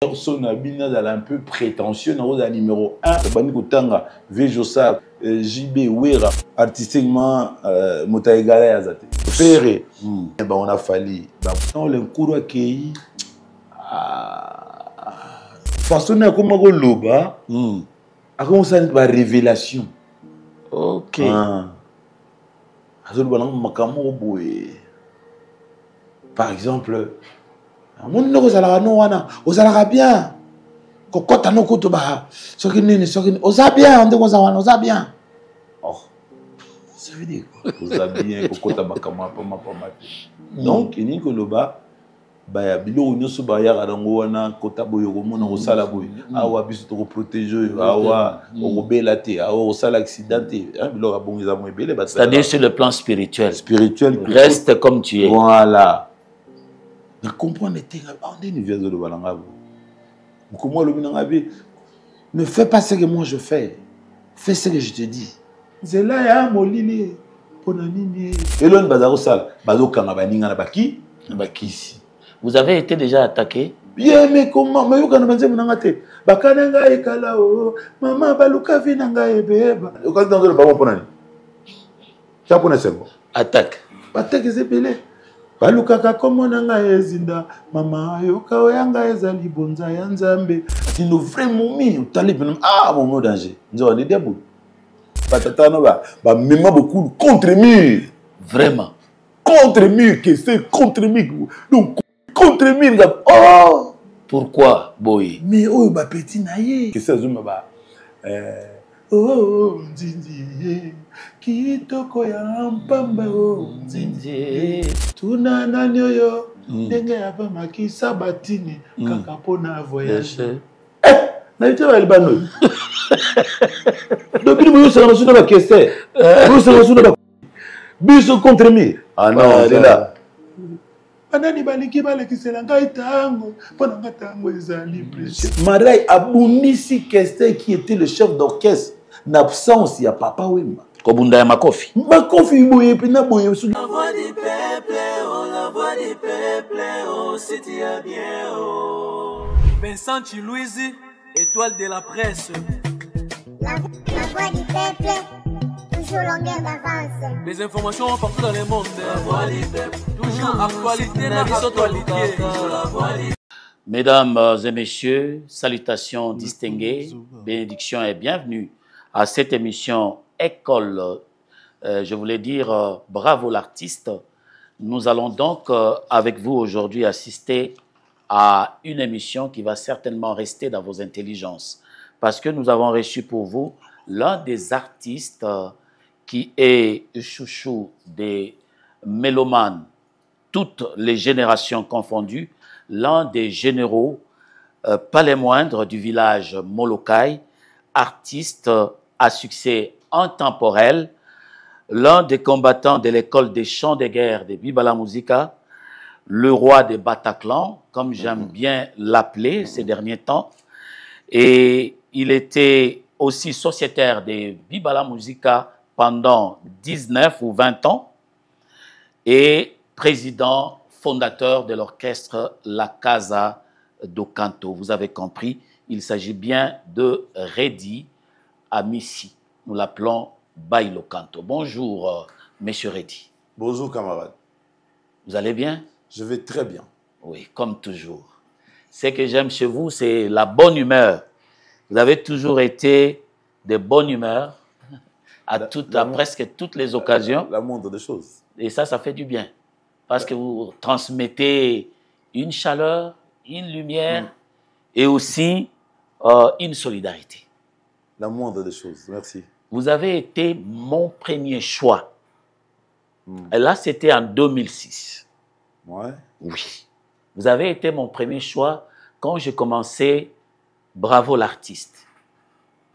Personne a un peu prétentieux dans le numéro 1. Bani Kutanga, Vejosa, JB Wera, artistiquement, Motaïgala Yazate. Ferré, on a fallu. Dans le cours à Kei, façon à comment on loba, à comment ça une révélation. Ok. Par exemple, mon nom osala bien. Kokota no kotoba. Soki nini soki osa bien, on dit osa bien. Oh. Ça veut dire quoi? Osa bien, kokota bakama pa. Donc ini koloba ba ya bilo nyoso ba ya rango wana kota boyo mona osala boyo. Awa biso to protéger, awa obela te, awa osala accidenté. Bilo ka bongiza mo ebele ba. C'est-à-dire sur le plan spirituel. Spirituel. Reste comme tu es. Voilà. Je comprends les thèmes. Ne fais pas ce que moi je fais. Fais ce que je te dis. C'est là, il y a mon lit. Et l'on bazar au sale. Vous avez été déjà attaqué? Bien, mais comment? Mais vous avez dit que Bakananga et Kalao, maman Baluka Vinanga et Beba. Vous avez dit que Bakananga et Kalao. Attaque. Attaque, c'est belé. Balukaka komo nanga ezinda mama yoka oyanga ezali bonza ya nzambe tino vrai momi talib mon danger nzo ne debu patata no ba mema beaucoup contre mur vraiment contre mur que c'est contre mur donc contre mur oh pourquoi boy mais oh ba petit naie que ça zuma ba oh nzinzi kitoko ya mpamba oh nzinzi tuna nani oyo ndenge ya bamaki sabatini kaka pona voyage na ite ba libano donc nous nous sommes sur la question nous sommes sur la biso contre mi ah non c'est là banani baliki balekisela ngai tango pona ngatango ezali précieux Marai abunisi Keste qui était le chef d'orchestre n'absence ya papa Wemba Kobunda ya Makofi. Makofi boye pina boye. La voix du peuple, oh la voix du peuple, oh si tu es bien, oh. Vincent Chilouizi, étoile de la presse. La voix du peuple, toujours longueur d'avance. Les informations partout dans le monde. La voix du peuple, toujours actualité, la actualité. La voix du... Mesdames et messieurs, salutations distinguées, bénédictions et bienvenue à cette émission École, je voulais dire bravo l'artiste. Nous allons donc avec vous aujourd'hui assister à une émission qui va certainement rester dans vos intelligences parce que nous avons reçu pour vous l'un des artistes qui est chouchou des mélomanes, toutes les générations confondues, l'un des généraux, pas les moindres, du village Molokai, artiste à succès intemporel, l'un des combattants de l'école des chants de guerre de Bibala Musica, le roi des Bataclan, comme j'aime bien l'appeler ces derniers temps, et il était aussi sociétaire de Bibala Musica pendant 19 ou 20 ans, et président fondateur de l'orchestre La Casa do Canto. Vous avez compris, il s'agit bien de Redi Amissi. Nous l'appelons Bailo Canto. Bonjour, monsieur Redi. Bonjour, camarade. Vous allez bien? Je vais très bien. Oui, comme toujours. Ce que j'aime chez vous, c'est la bonne humeur. Vous avez toujours été de bonne humeur à presque toutes les occasions. La moindre des choses. Et ça fait du bien. Parce que vous transmettez une chaleur, une lumière et aussi une solidarité. La moindre des choses, merci. Vous avez été mon premier choix. Et là, c'était en 2006. Ouais. Oui. Vous avez été mon premier choix quand j'ai commencé Bravo l'artiste.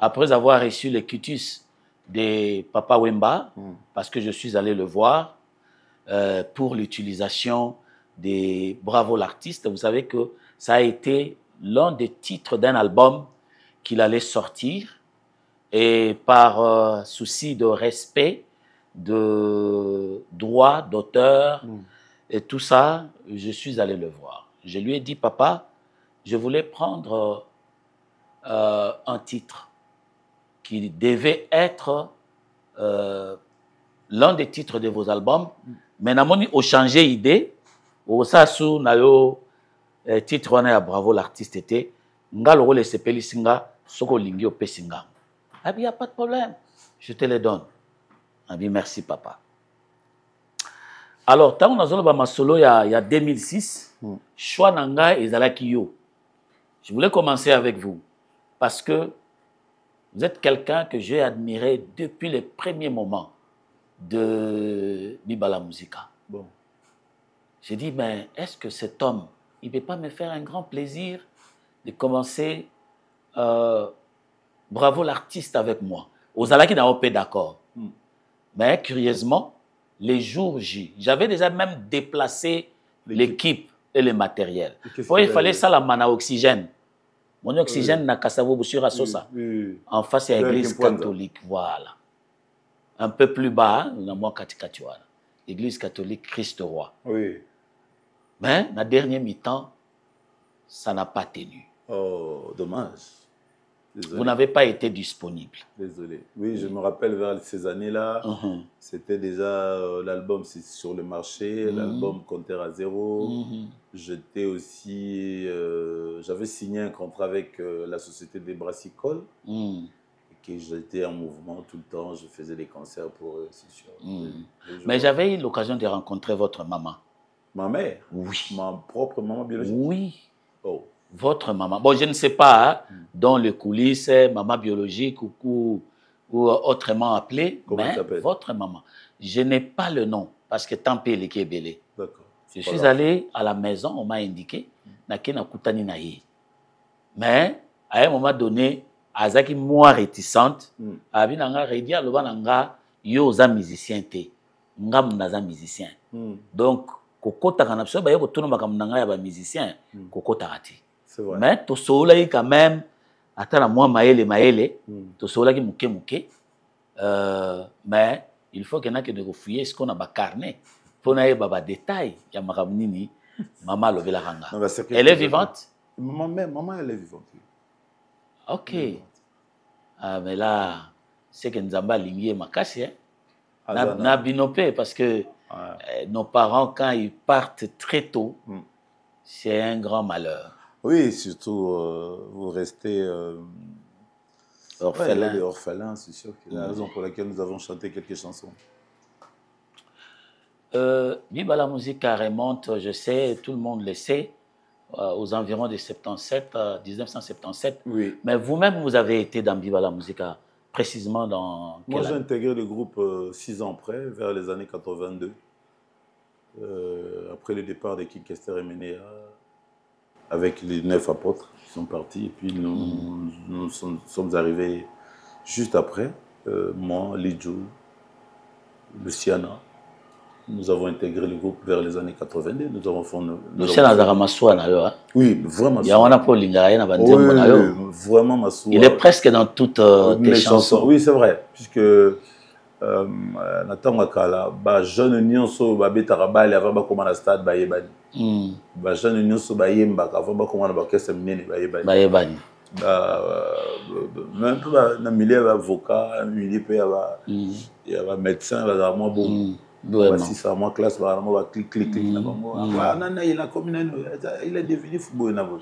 Après avoir reçu le quitus de Papa Wemba, parce que je suis allé le voir pour l'utilisation des Bravo l'artiste, vous savez que ça a été l'un des titres d'un album qu'il allait sortir. Et par souci de respect, de droit d'auteur et tout ça, je suis allé le voir. Je lui ai dit, papa, je voulais prendre un titre qui devait être l'un des titres de vos albums. Mais namoni au changé idée, au sasu na yo titre on a bravo l'artiste était ngalo le sepeli singa soko lingi opé singa. Ah bien, y a pas de problème, je te les donne. Ah bien, merci papa. Alors, tant qu'on a zolo ma solo il y a 2006, choix nanga et zalaki yo. Je voulais commencer avec vous parce que vous êtes quelqu'un que j'ai admiré depuis les premiers moments de Bibala Musica. Bon. J'ai dit, mais est-ce que cet homme, il ne peut pas me faire un grand plaisir de commencer Bravo l'artiste avec moi. Aux Alaki n'a pas d'accord. Mais curieusement, les jours J, j'avais déjà même déplacé l'équipe et le matériel. Il fallait ça la mana oxygène. Mon oxygène n'a qu'à savoir sur Sosa. En face, il y a l'église catholique. Voilà. Un peu plus bas, on a moins Katikatuana. L'église catholique Christ Roi. Oui. Mais, la dernière mi-temps, ça n'a pas tenu. Oh, dommage. Désolé. Vous n'avez pas été disponible. Désolé. Oui, je me rappelle vers ces années-là, c'était déjà l'album sur le marché, l'album Compteur à zéro. J'étais aussi, j'avais signé un contrat avec la société des Brassicoles, que j'étais en mouvement tout le temps, je faisais des concerts pour eux, c'est sûr. Mais j'avais eu l'occasion de rencontrer votre maman. Ma mère? Oui. Ma propre maman biologique? Oui. Oh. Votre maman. Bon, je ne sais pas, hein, dans les coulisses, maman biologique ou autrement appelée, mais votre maman. Je n'ai pas le nom, parce que tant pis, qui est belé. D'accord. Je suis allé à la maison, on m'a indiqué, mais à un moment donné, Azaki moi réticente, Abinanga Redia, Lobananga, Yoza musicien te, Ngam naza musicien. Donc, Kokota Kanapso, Bayo Tono Makamanga Yaba musicien, Kokota Rati. Mais to sola quand même attends moi maele to sola qui mouke mais il faut qu'il y en a que de refouiller ce qu'on a bas carnet pour n'aller baba détail ya makamnini maman lovela ranga. Elle est vivante? Maman elle est vivante. OK. Ah mais là c'est que Nzamba lingi makasi hein. Na binopé parce que nos parents quand ils partent très tôt c'est un grand malheur. Oui, surtout, vous restez orphelin. Ouais, orphelin, c'est sûr. C'est la raison pour laquelle nous avons chanté quelques chansons. Bibala Musica remonte, je sais, tout le monde le sait, aux environs de 1977. Oui. Mais vous-même, vous avez été dans Bibala Musica, précisément dans quelle Moi, j'ai année? intégré le groupe 6 ans après, vers les années 82. Après le départ de Kikester et Ménéa, avec les 9 apôtres qui sont partis. Et puis nous sommes arrivés juste après. Moi, Lidjou, Luciana. Nous avons intégré le groupe vers les années 82. Nous avons fondé... Luciana Zaramassoua, oui, vraiment. Il y a un peu vraiment Massoua. Il est presque dans toutes tes chansons. Oui, c'est vrai. Puisque Nathan Wakala, jeune nyonso babetaka bale avant bakoma na stade bayebani. Jeune nyonso bayemba avant bakoma na bakesa minene bayebani. Même na milieu avocat, milieu pe ya ba médecin ba moi bon. Si ça moi classe ba moi clic na bango. Nana il a comme il est devenu football na bon.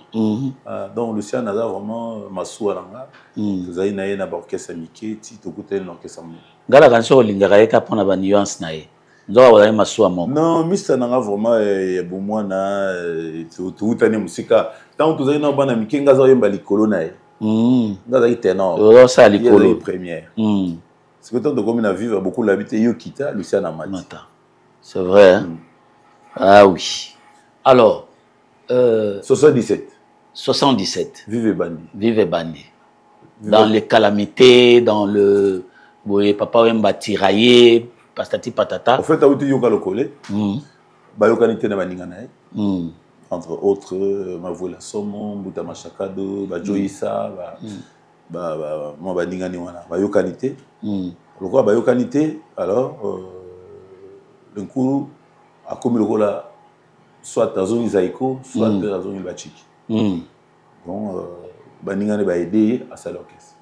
Donc Lucien Naza vraiment Massoua nanga. Tozai na ye na bakesa mike ti tokutel no kesa mo. Ngala kanso lingaka eka pona ba nuance na ye. Ndoka wala Massoua moko. Non, Mr Nanga vraiment ya bomwana tutane musika. Tant tozai na bana mike ngaza yemba likolo na ye. Ngaza itenor. Oh ça likolo première. C'est que tant de comme à vivre beaucoup l'habiter yo kita Lucien Amati. C'est vrai. Hein? Ah oui. Alors 77. 77. Vive Bandi. Vive Bandi. Dans les calamités, dans le boye papa wemba tiraillé, pastati patata. En fait, auti yoka lokole. Ba yokanité na baninga na ye. Entre autres Mavola Somo, Mbuta Machakado, ba Joïssa, ba mo baninga ni wana. Ba yokanité. Pourquoi ba yokanité alors le coup a comme le là soit dans zone Isaïko, soit dans zone Bachiki. Bon, Baningane va aider à ça l'orchestre.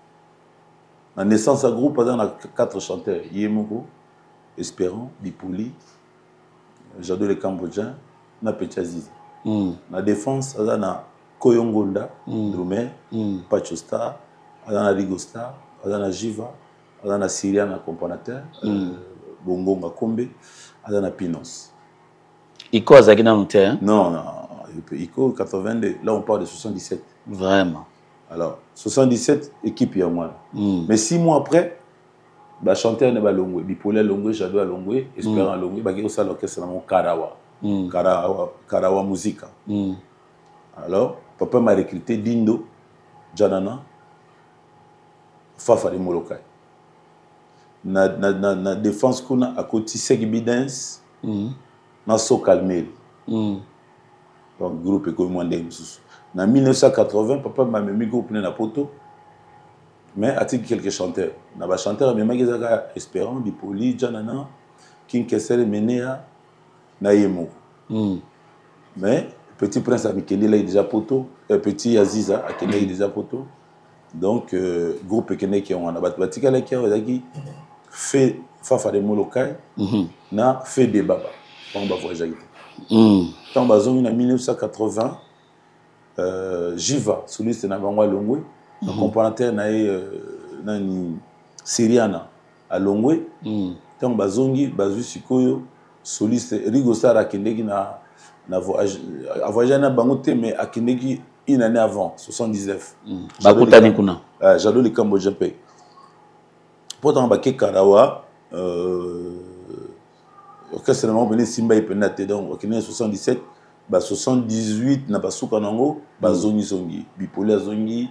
La naissance à groupe, on a 4 chanteurs. Yemoko, Espérant, Bipouli, Jado le Cambodgien, na Petit Azizi. La défense, on a Koyongonda, Drummer, Pachosta, on a Rigosta, on a Jiva, on a Syrian accompagnateur, Bongo Makombe, on a Pinos. Iko Azagina Nouté, hein? Non, non. Iko 82, là on parle de 77. Vraiment. Alors, 77, équipe il y a moi. Mais 6 mois après, bah, chanteur ne va Longwe, Bipolaire Longwe, Jado à Longwe, Espérant Longwe, bah, il y a l'orchestre Karawa. Karawa Musica. Alors, papa m'a recruté Dindo, Janana, Fafa de Molokai. Na défense qu'on a à côté Segbi Dance, na So Kalmel. Donc, groupe est comme moi. En 1980, papa m'a mis groupe na poto, mais a-t-il quelques chanteurs? Na ba chanteur mais magazaka Espérant, Bipoli, Janana, King Kessel, Menea, Naïmo. Mais Petit Prince a Mikeli là il déjà poto, Petit Aziza a Kenya déjà poto. Donc groupe Kenya qui ont a batika là qui fait Fafa de Molokai, na fait des baba. On va voyager. Quand bazongi en 1980, Jiva, soliste na Bangwa Longwe, accompagnateur na nani Syriana à Longwe. Quand bazongi bazu sikoyo soliste Rigosta akendeki na voyagé na bangote mais akendeki une année avant 79. Bakutani kuna. Jado le Cambodgien pe. Pourtant baké Karawa orchestre na venu Simba et Penate donc en 77 ba 78 na basuka nango ba zongi Bipolaire zongi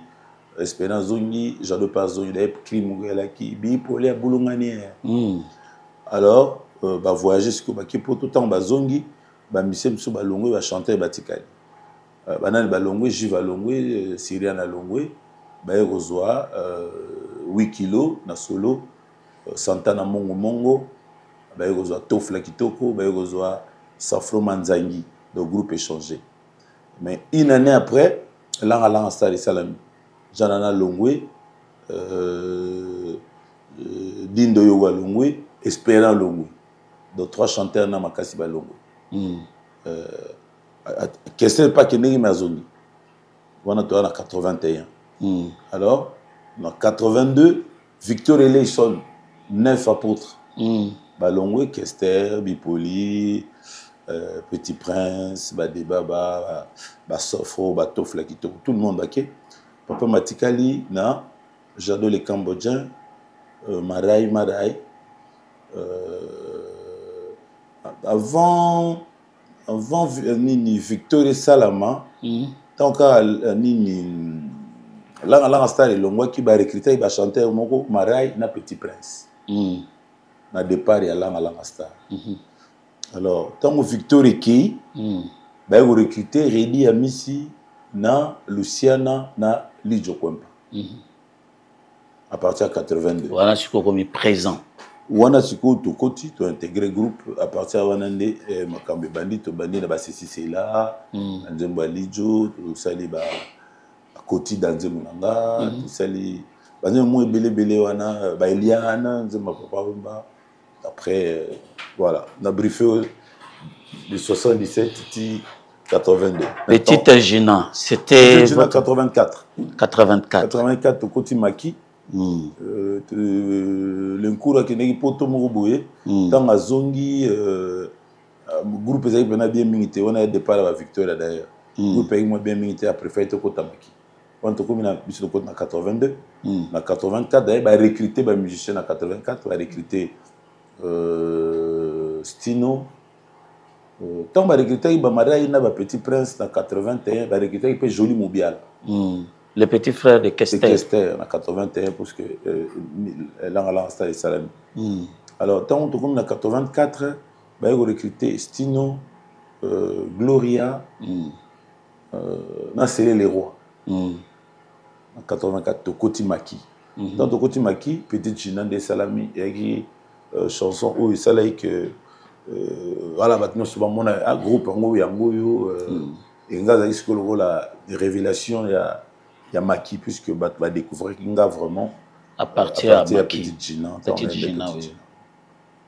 Espérance zongi Jado pas zongi d'ailleurs crime elaki Bipolaire boulongani. Alors ba voyager ce que ba ki poto temps ba zongi ba misem so ba longwe ba chanter ba tikali banane ba longwe Jiva longwe Syrian na longwe ba rozwa 8 kilos na solo Santana mongo ba rozwa Tofla Kitoko ba rozwa Safro Manzangi. Le groupe est changé. Mais une année après, Langa Star et Salami, Janana Longwe, Dindo Yoga Longwe, Espérant Longwe. Donc 3 chanteurs na Makasiba Longwe. Qu'est-ce pas que Negi Mazoni? On a en 81. Alors, en 82, Victor Eleison, 9 apôtres. Balongwe, Kester, Bipoli, Petit Prince, Badeba, Sofro, Tofla Kitoko, tout le monde baké. Papa Matikali, na, Jado les Cambodgiens, Marai. Avant Nini Victor Salama, tant qu'à Nini Langa Star et Longwa qui va recruter, il va chanter au Moko, Marai, na Petit Prince. Na départ, il y a Langa Star. Alors, tant que Victor Eki, bah vous recrutez Redi Amissi, na Luciana, na Lidjo Kwempa. À partir de 82. Voilà, je suis comme présent. Wana siko to koti to intégrer groupe à partir de Wanande Makambe Bandit to Bandit na ba CCC là, Nzemba Lidjo, to sali ba koti dans Munanga, to sali banze mo belé wana ba Eliana, Nzemba Papa Wemba. Après, voilà, on a briefé de 77 à 82. Petit ingénieur, c'était... 84. 84, au côté Maki. L'encours qui n'est pas tout mouroué. Dans la zongi, le groupe est bien milité. On a départ à la victoire d'ailleurs. Le groupe est bien milité après fait au côté Maki. On a commis la mission de côté en 82. En 84, d'ailleurs, il a recruté des musiciens en 84. Il a recruté Stino. Tant que recruté Petit Prince en 81, il a recruté Joli Moubial. Le petit frère de Kester. Kester en 81 parce que Langa Star et Salami. Alors tant que en 84, il a recruté Stino, Gloria, Nassele les rois. En 84, Tokoti Maki. Dans Tokoti Maki, Petit Gina de Salami, il y a chanson où il s'allait que voilà maintenant souvent mon groupe en yango Et nga zaki siko la révélation ya Maki puisque va découvrir nga vraiment à partir à Petite Gina. Petite Gina, oui.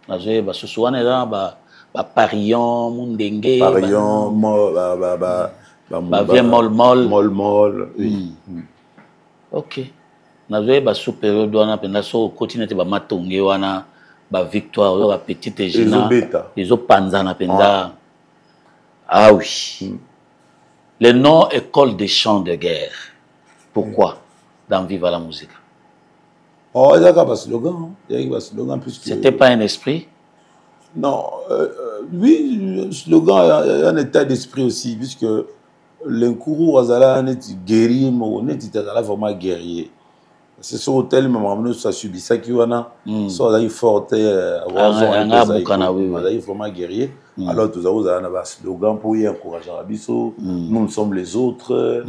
Nazoé ba sosoane là ba parion mundenge parion ba vient mol oui. OK. Nazoé ba sous période wana penda so continente ba matonge wana ba victoire yo ba Petite Gina les panzana penda. Ah oui. Le nom École des chants de guerre. Pourquoi dans Viva la musique? Oh, il y a un slogan. C'était pas un esprit? Non. Oui, slogan, il y a un état d'esprit aussi, puisque l'Inkourou Azala est guerrier, mais est vraiment guerrier. C'est sur l'hôtel, mais maintenant, ça subit ça qui est soit il faut vraiment guerrier. Alors, nous avons un slogan pour y encourager Abisso. Nous sommes les autres,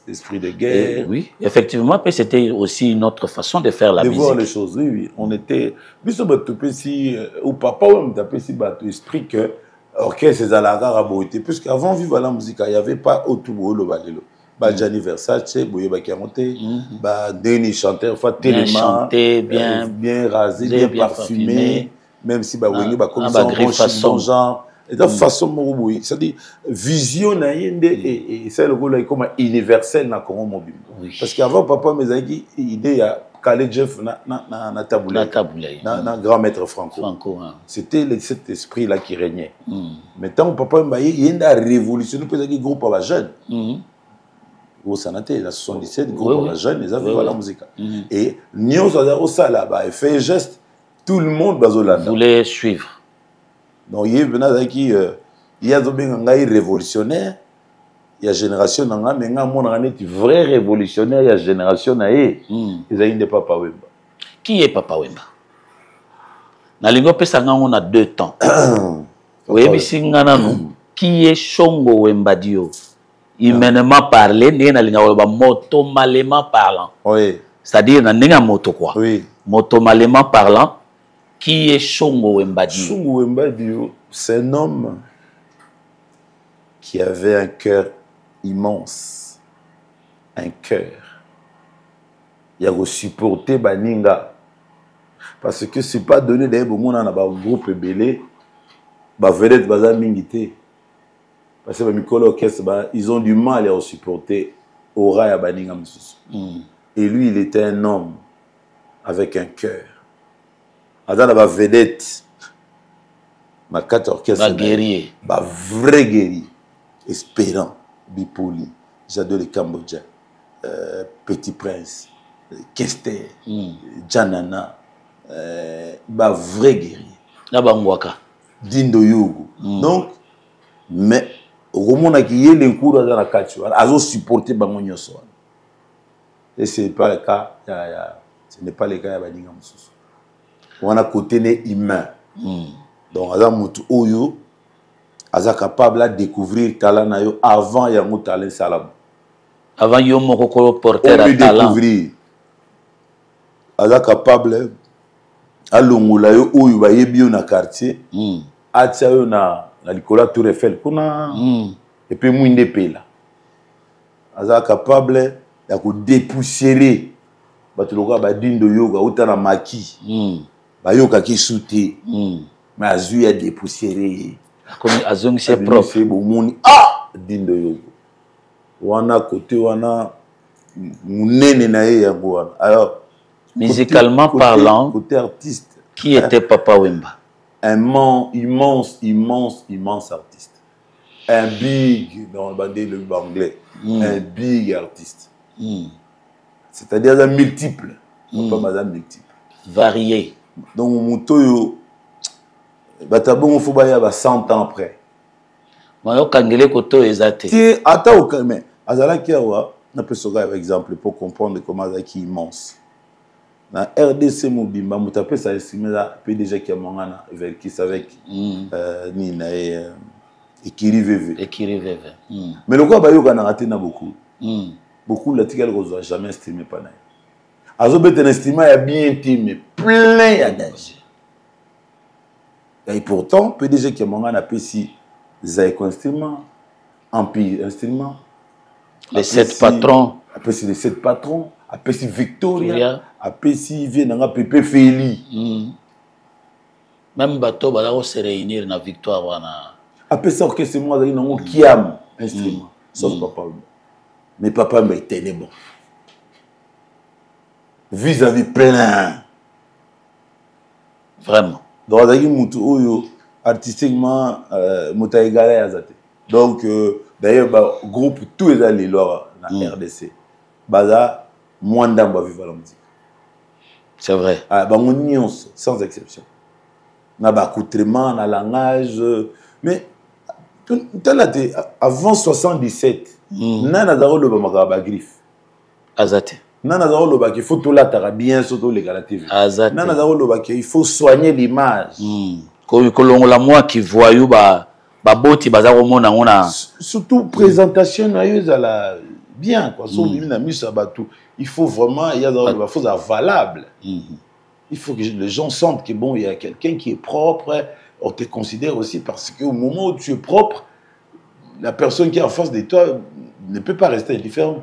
l'esprit de guerre. Et oui, effectivement, c'était aussi une autre façon de faire la musique. De voir les choses, oui, oui. On était. Biso Batupesi, ou papa, on t'a pensé esprit que orchestre c'est à la gare à Boïté. Puisqu'avant, Viva la musique, il n'y avait pas Otubo le Balelo. Gianni Versace, Boye Bakiamonte, Denis chanteur, bien chanté, bien rasé, bien parfumé, même si Wengi comme ça, bon genre, et de façon mourouboui, c'est-à-dire vision naïende et c'est le rôle comme universel na Congo mobile. Parce qu'avant papa mes amis idée à Calais Jeff na taboulé, na grand maître Franco. C'était cet esprit là qui régnait. Maintenant papa mbaye il a révolutionné parce que groupe à jeunes. Au Sanaté, la 77, groupe de jeunes, ils avaient la musique. Et Nyon Zadaro Sala, il fait un geste, tout le monde voulait suivre. Donc il y a des révolutionnaires, il y a génération, mais il y a un vrai révolutionnaire, il y a génération, ils ont Papa Wemba. Qui est Papa Wemba? Nalingo Pesanga, on a 2 temps. Qui est Shongo Wemba Dio? Humainement parlé, motomalément parlant. Oui. C'est-à-dire, dans moto quoi. Oui. Motomalément parlant, qui est Shongo Wembadio? Shongo Wembadio, c'est un homme qui avait un cœur immense. Un cœur. Il a supporté Baninga. Parce que ce n'est pas donné d'ailleurs au un groupe belé, vedette baza mingité. Parce que ils ont du mal à supporter Ora et Baninga. Et lui, il était un homme avec un cœur. Adam la vedette, ma 4 orchestres, guerrier, vrai guerrier, espérant, bipoli, j'adore les Cambodgiens, Petit Prince, Kester, Janana, vrai guerrier. Nabangwaka. Dindo Yogo. Donc, mais au moment où il y a les cours dans la carte, ils ont supporté Bangonyo Soan. Et ce n'est pas le cas, ce n'est pas le cas de Baninga Moussous. On a côté humain. Donc, Azamutu Oyo, Aza capable de découvrir talent avant il y a un talent salam. Avant il y a un porteur à talent. Découvrir. Aza capable à l'ongula Oyo va y bien dans quartier. Atia yo na Nicolas Tour Eiffel kuna et puis Mouinde Pela. Aza capable de dépoussiérer. Batuloka badindo yoga utana maki. Bayoka ki souté. Mais azu a dépoussiéré. Comme azong c'est propre. C'est bon ah dindo yoga. Wana côté wana munene na ye yango wana. Alors musicalement parlant, côté artiste, qui était Papa Wemba? Un immense artiste. Un big, dans le bandé le anglais, un big artiste. C'est-à-dire un multiple. Pas un multiple. Varié. Donc, mon toyo, il faut y 100 ans après. Mayo kangele koto ezate. Tiens, attends, mais Azala Kiawa, on peut se par exemple pour comprendre comment c'est immense. Dans RDC Mobimba, on peut ça estimer là, PDG qui a mangana Verkis avec Nina et Ekiri VV. Ekiri VV. Mais le quoi bayo kana raté na beaucoup. Beaucoup l'article qu'on jamais estimé pas na. Azobe ten estimé a bien estimé plein à danger. Et pourtant PDG qui a mangana PC Zaiko instrument Empire Instrument. Les 7 patrons. Après, c'est les 7 patrons. Après, c'est Victoria. Après, si vient dans Pépé Feli. Même bateau, va se réunir dans la victoire. Après, ça, orchestre, moi, il y a un Kiam Instrument. Sauf Papa. Mais Papa m'a été bon. Vis-à-vis plein. Vraiment. Donc, artistiquement, donc, d'ailleurs, groupe, tous les alliés dans la RDC. Baza, moins d'âme va vivre la musique. C'est vrai. On nuance, sans exception. On a accoutrement, on a langage. Mais, avant 77, on a le griffe. Azate. Il faut tout là, bien surtout les galatés. Il faut soigner l'image. La moi qui voyou surtout présentation bien quoi. Il faut vraiment il y a des choses valables. Il faut que les gens sentent que bon il y a quelqu'un qui est propre. On te considère aussi parce qu'au moment où tu es propre, la personne qui est en face de toi ne peut pas rester indifférente.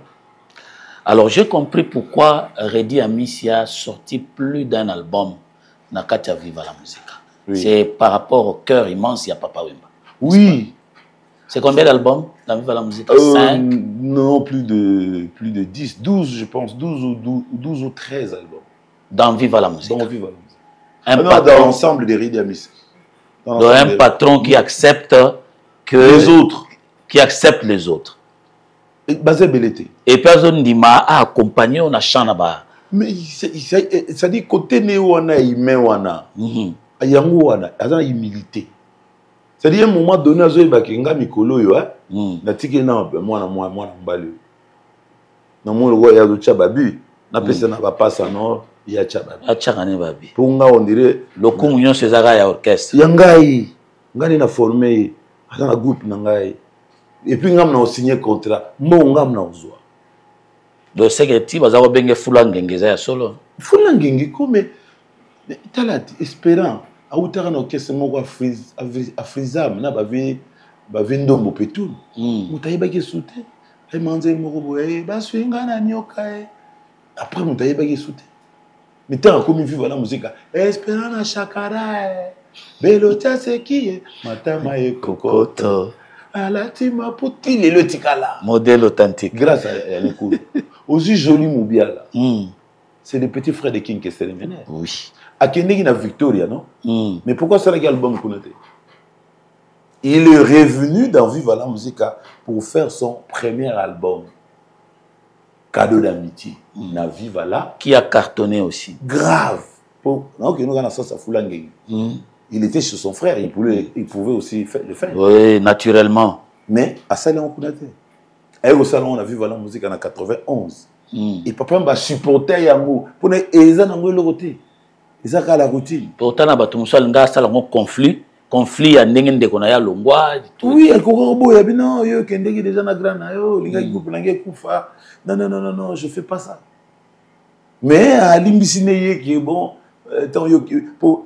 Alors, j'ai compris pourquoi Redi Amissi a sorti plus d'un album dans Katia Viva la musique. Oui. C'est par rapport au cœur immense, il y a Papa Wemba. Oui. C'est combien d'albums dans Viva la musique? 5? Non, plus de 10, 12, je pense, 12 ou 13 albums. Dans Viva la musique. Dans Viva la musique. Dans l'ensemble des Redi Amissi. Donc, un patron qui accepte que les autres. Qui accepte les autres. Et personne dit m'a accompagné on a chanaba. Mais ça dit côté néoana humain wana. Ayango wana, azana humilité. Ça dit à un moment donné azoe bakenga mikolo yo na tike na mwana mbali. Na mo lo ya do chababi, na pesa na ba passa no ya chababi. Achakane babi. Punga on dirait le kunyo sezaka ya orchestre. Yangai, ngani na formé, azana groupe na ngai. Et puis, on a signé un contrat. Moi, on a besoin. Donc, c'est que tu vas avoir bien Fulangengeza solo. Fulangenge, comme tu as espérant. À où tu as un orchestre, à Frisam, na bavé ndombo petou. Où tu as eu soutien. Et manzer morobo, bah swinga na nyoka. Après, on t'a eu soutien. Mais tu as comme vivre la musique. Espérant na chakara. Belotia c'est qui? Matama et Kokoto. Alatima Poutine et le Tikala. Modèle authentique. Grâce à elle, cool. Aussi joli Moubiala. C'est le petit frère de King Kessel. Oui. À Kendegi na Victoria, non? Mais pourquoi ça l'album qu'on a? Il est revenu dans Viva la Musica pour faire son premier album. Cadeau d'amitié. Na Viva la. Qui a cartonné aussi. Grave. Non, que nous avons ça Foulangé. Il était chez son frère, il pouvait aussi le faire. Oui, naturellement. Mais à Salon Kounaté. Et au salon, on a vu la musique en 91. Et papa m'a supporté Yango. Pour les gens le côté. Ils ont la routine. Pourtant, on a un conflit. Conflit à Nengen de Konaya Longwa. Oui, il y a non, yo Kendegi déjà na grand yo, les gars qui coupent l'angé koufa. Non, je fais pas ça. Mais à Limbisine qui est bon, tant yo pour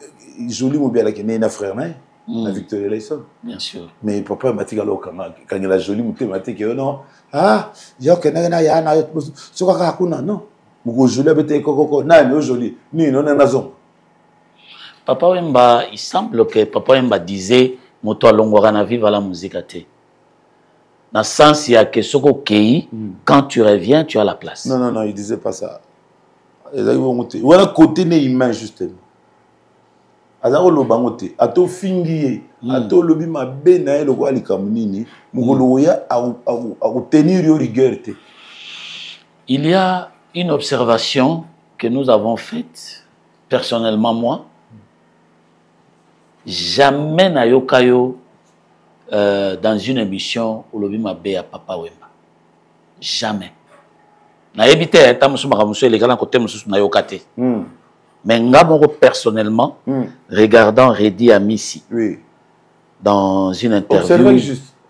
joli mobile qui est un frère né, la Victoria Layson. Bien sûr. Mais papa m'a dit alors quand il a joli mobile m'a dit que non, ah, yo Kendegi ya na yo soka kakuna non. Mugo joli abete kokoko na yo joli. Ni non na zone. Papa Wemba, il semble que Papa Wemba disait moto alongwara na vivre la musique te. Dans le sens il y a que ce que quand tu reviens, tu as la place. Non, il disait pas ça. Voilà côté né humain justement. Azaro lo bangote, ato fingiye, ato lobi ma bena e lokwa likamnini, mugolo ya a tenir yo rigueur te. Il y a une observation que nous avons faite personnellement moi. Jamais na yokayo dans une émission où lobi ma be à Papa Wemba. Jamais. Na évité ta musu makamusu les gars côté musu na yokate. Mais ngabongo personnellement regardant Redi Amissi. Oui. Dans une interview.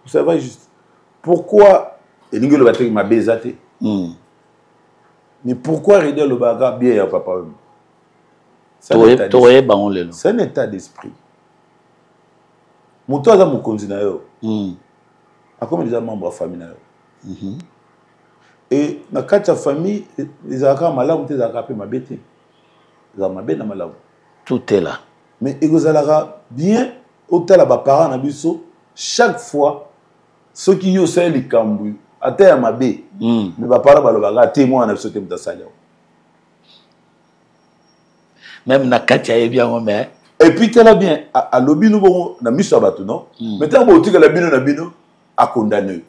Observez juste. Pourquoi Elingo le batek ma bezate? Mais pourquoi Redi le baga bien à Papa Wemba? C'est un état d'esprit. Moto aza mokonzi na yo. comme déjà membre de la famille. Et dans la famille, les Arabes malades, les Arabes ma bête. Les Arabes na malade. Tout est là. Mais les Arabes bien, autant les parents na biso, chaque fois, ceux qui ont fait les cambouis, à terre ma bête, mais les parents balobaga témoin na biso te mutasalia. Même na katia est bien mais. Et puis tu là bien, à lobby nous bon na miso abatu non. Mais tant que tu la bino na bino à condamner.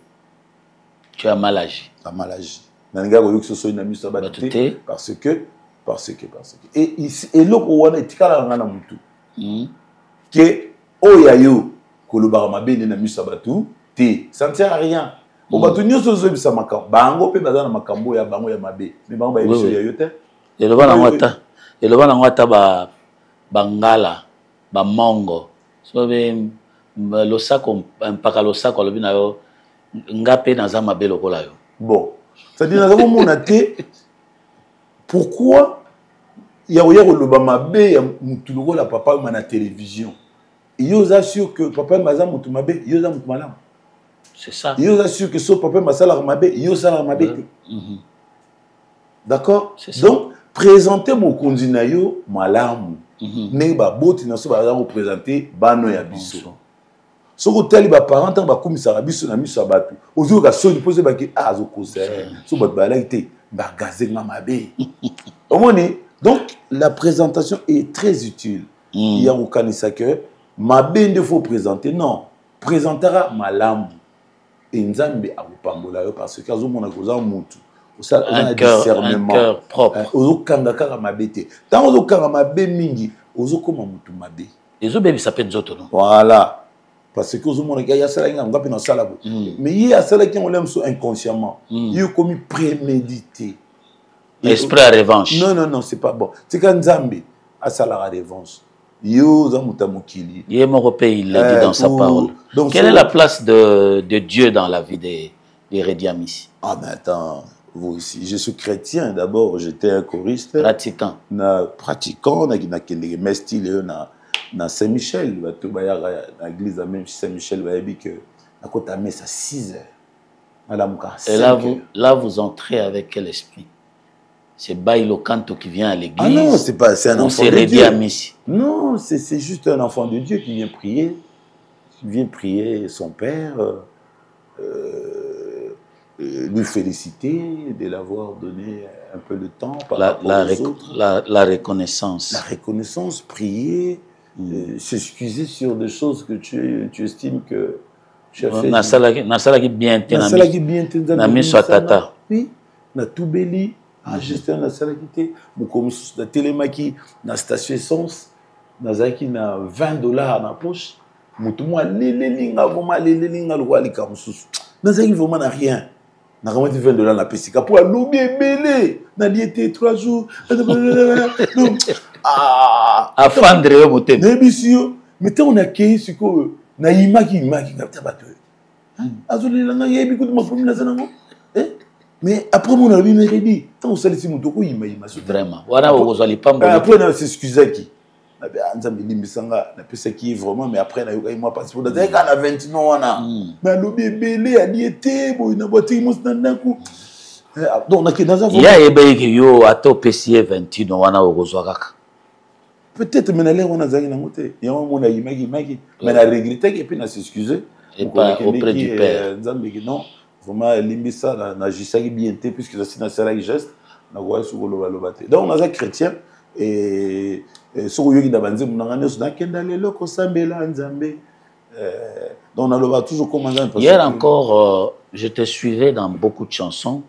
Tu as mal agi. Tu as mal agi. Nanga ko yokso so na miso abatu parce que. Et là on a été là na mutu. Que oyayo koloba mabende na miso abatu te. Ça ne sert à rien. On va tenir ce zo bisa makambo. Bango pe bazana makambo ya bango ya mabe. Mais bango ba yeso ya yote. Et le bana ngota. Et le bana ngota ba bangala ba mongo. So be lo sako mpaka lo sako lobi na yo ngape na za mabe lokola yo. Bon, c'est-à-dire na za mona te pourquoi il y a le mabe ya mutu lokola papa ma na télévision. Yo za sûr que papa maza mutu mabe, yo za mutu malam. C'est ça. Yo za sûr que so papa masala mabe, yo sala mabe. D'accord? Donc présenter mon kondina yo malamu. Mais ba boti na so ba représenter bano ya biso. So ko teli ba parents tant ba komisa biso na miso abatu. Ozo ka so ni pose ba ki azo koser. So ba ba laité ba gazer na mabe. Omoni donc la présentation est très utile. Il y a au kanisa que mabe ne faut présenter non, présentera malamu. Et nzambe akupambola yo parce que azo mona koza mutu. Un cœur propre. Ozo kanga kaka mabete. Tant ozo kanga mabe mingi, ozo koma mutu mabe. Et zo baby ça peut être non. Voilà. Parce que ozo mona ya sala nga ngapi na sala bo. Mais il y a sala qui on l'aime so inconsciemment. Il est comme prémédité. Esprit à revanche. Non, c'est pas bon. C'est quand Nzambe a sala à revanche. Yo za mutamukili. Il est mort au pays, il l'a dit dans sa parole. Donc, quelle est la place de Dieu dans la vie des Rediamis? Ah mais attends. Vous aussi. Je suis chrétien d'abord, j'étais un choriste. Pratiquant. Pratiquant, mais style na Saint-Michel, na l'église même Saint-Michel, va dire que na côté à messe à 6 heures. Et là vous entrez avec quel esprit? C'est Bailo Kanto qui vient à l'église. Ah non, c'est pas, c'est un enfant de Dieu. Non, c'est juste un enfant de Dieu qui vient prier son père. Lui féliciter de l'avoir donné un peu de temps par la reconnaissance. La reconnaissance, prier, s'excuser sur des choses que tu estimes que tu as fait. Nasalaki bien na miso tata. Oui, na Toubeli, gestion na salaki mon commissaire na télémaki na station essence, nazaki na $20 na poche. Mutumo lelinga vraiment lelinga lwali kamususu. Nazaki vraiment na rien. Na ramati $20 na pesika pour lobby belé na diété 3 jours. Afandre yo moté. Nebisio, mais tant on a kei siko na imaki ngapta bato. Azolela na yebi ko ma famille na zanango. Mais après mon ami meredi, tant on sali si mutoko ima. Vraiment. Wana ozali pamba. Après na s'excuser qui. Nzambe limbisanga na pesa qui vraiment mais après na yoka moi passeport na 20 non wana na lobby belé a diété boy na boîte mo standanku donc na kenaza ya ebe ki yo ato pesier 20 non wana ozwa kaka peut-être mais na lero on a zangi na ngote ya mo na imagi mais na regretter et puis na s'excuser auprès du père Nzambe ki non vraiment limbisa na jisaki bien té puisque ça na sala geste na goya su koloba lobate donc on a chrétien et donc on a toujours commencé. Hier encore, je te suivais dans beaucoup de chansons.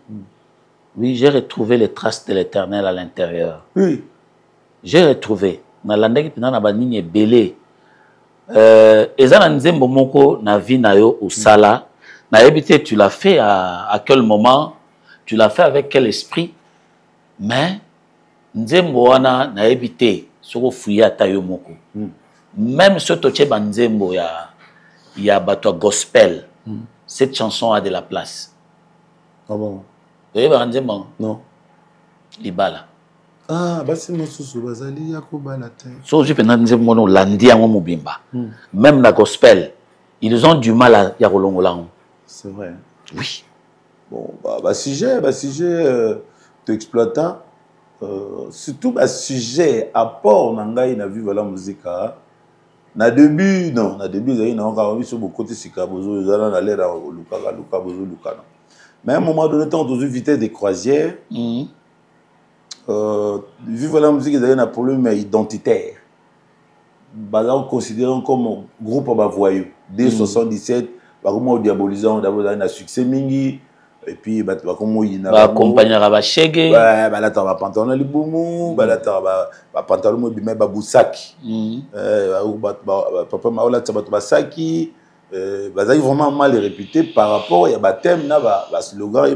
Oui, j'ai retrouvé les traces de l'Éternel à l'intérieur. Oui. J'ai retrouvé. Na landaki pina na banini belé. Ezana nzembo moko na vie na yo au sala. Na ebité tu l'as fait à quel moment? Tu l'as fait avec quel esprit? Mais nzembo wana na ebité. Soko fouya tayo moko. Même ce toche banzembo ya bato gospel. Cette chanson a de la place. Ah bon? Vous banzembo? Non. Libala. Ah, bah c'est mon sousou bazali yakobala te. So je pena nzembo no landi yango mobimba. Même la gospel, ils ont du mal à ya kolongola. C'est vrai. Oui. Bon, sujet, tu exploitant. Surtout, sujet, apport, nangai, na vu la musique. Na début, non, na début, il y a encore sur beaucoup de sikabozo, ils allaient aller à Luka, bozo, Luka. Mais à un moment donné, on a vu vitesse des croisières. Vu la musique, il y a un problème identitaire. On considère comme groupe à voyou. Dès 77, on diabolisant, on a un succès mingi. Et puis, on a accompagné à Bachege. Là, tu as pantalon de boumou, là, tu as pantalon de Baboussaki. Papa Maola, tu as Baboussaki. Ils vraiment mal réputé par rapport à thème, le slogan, il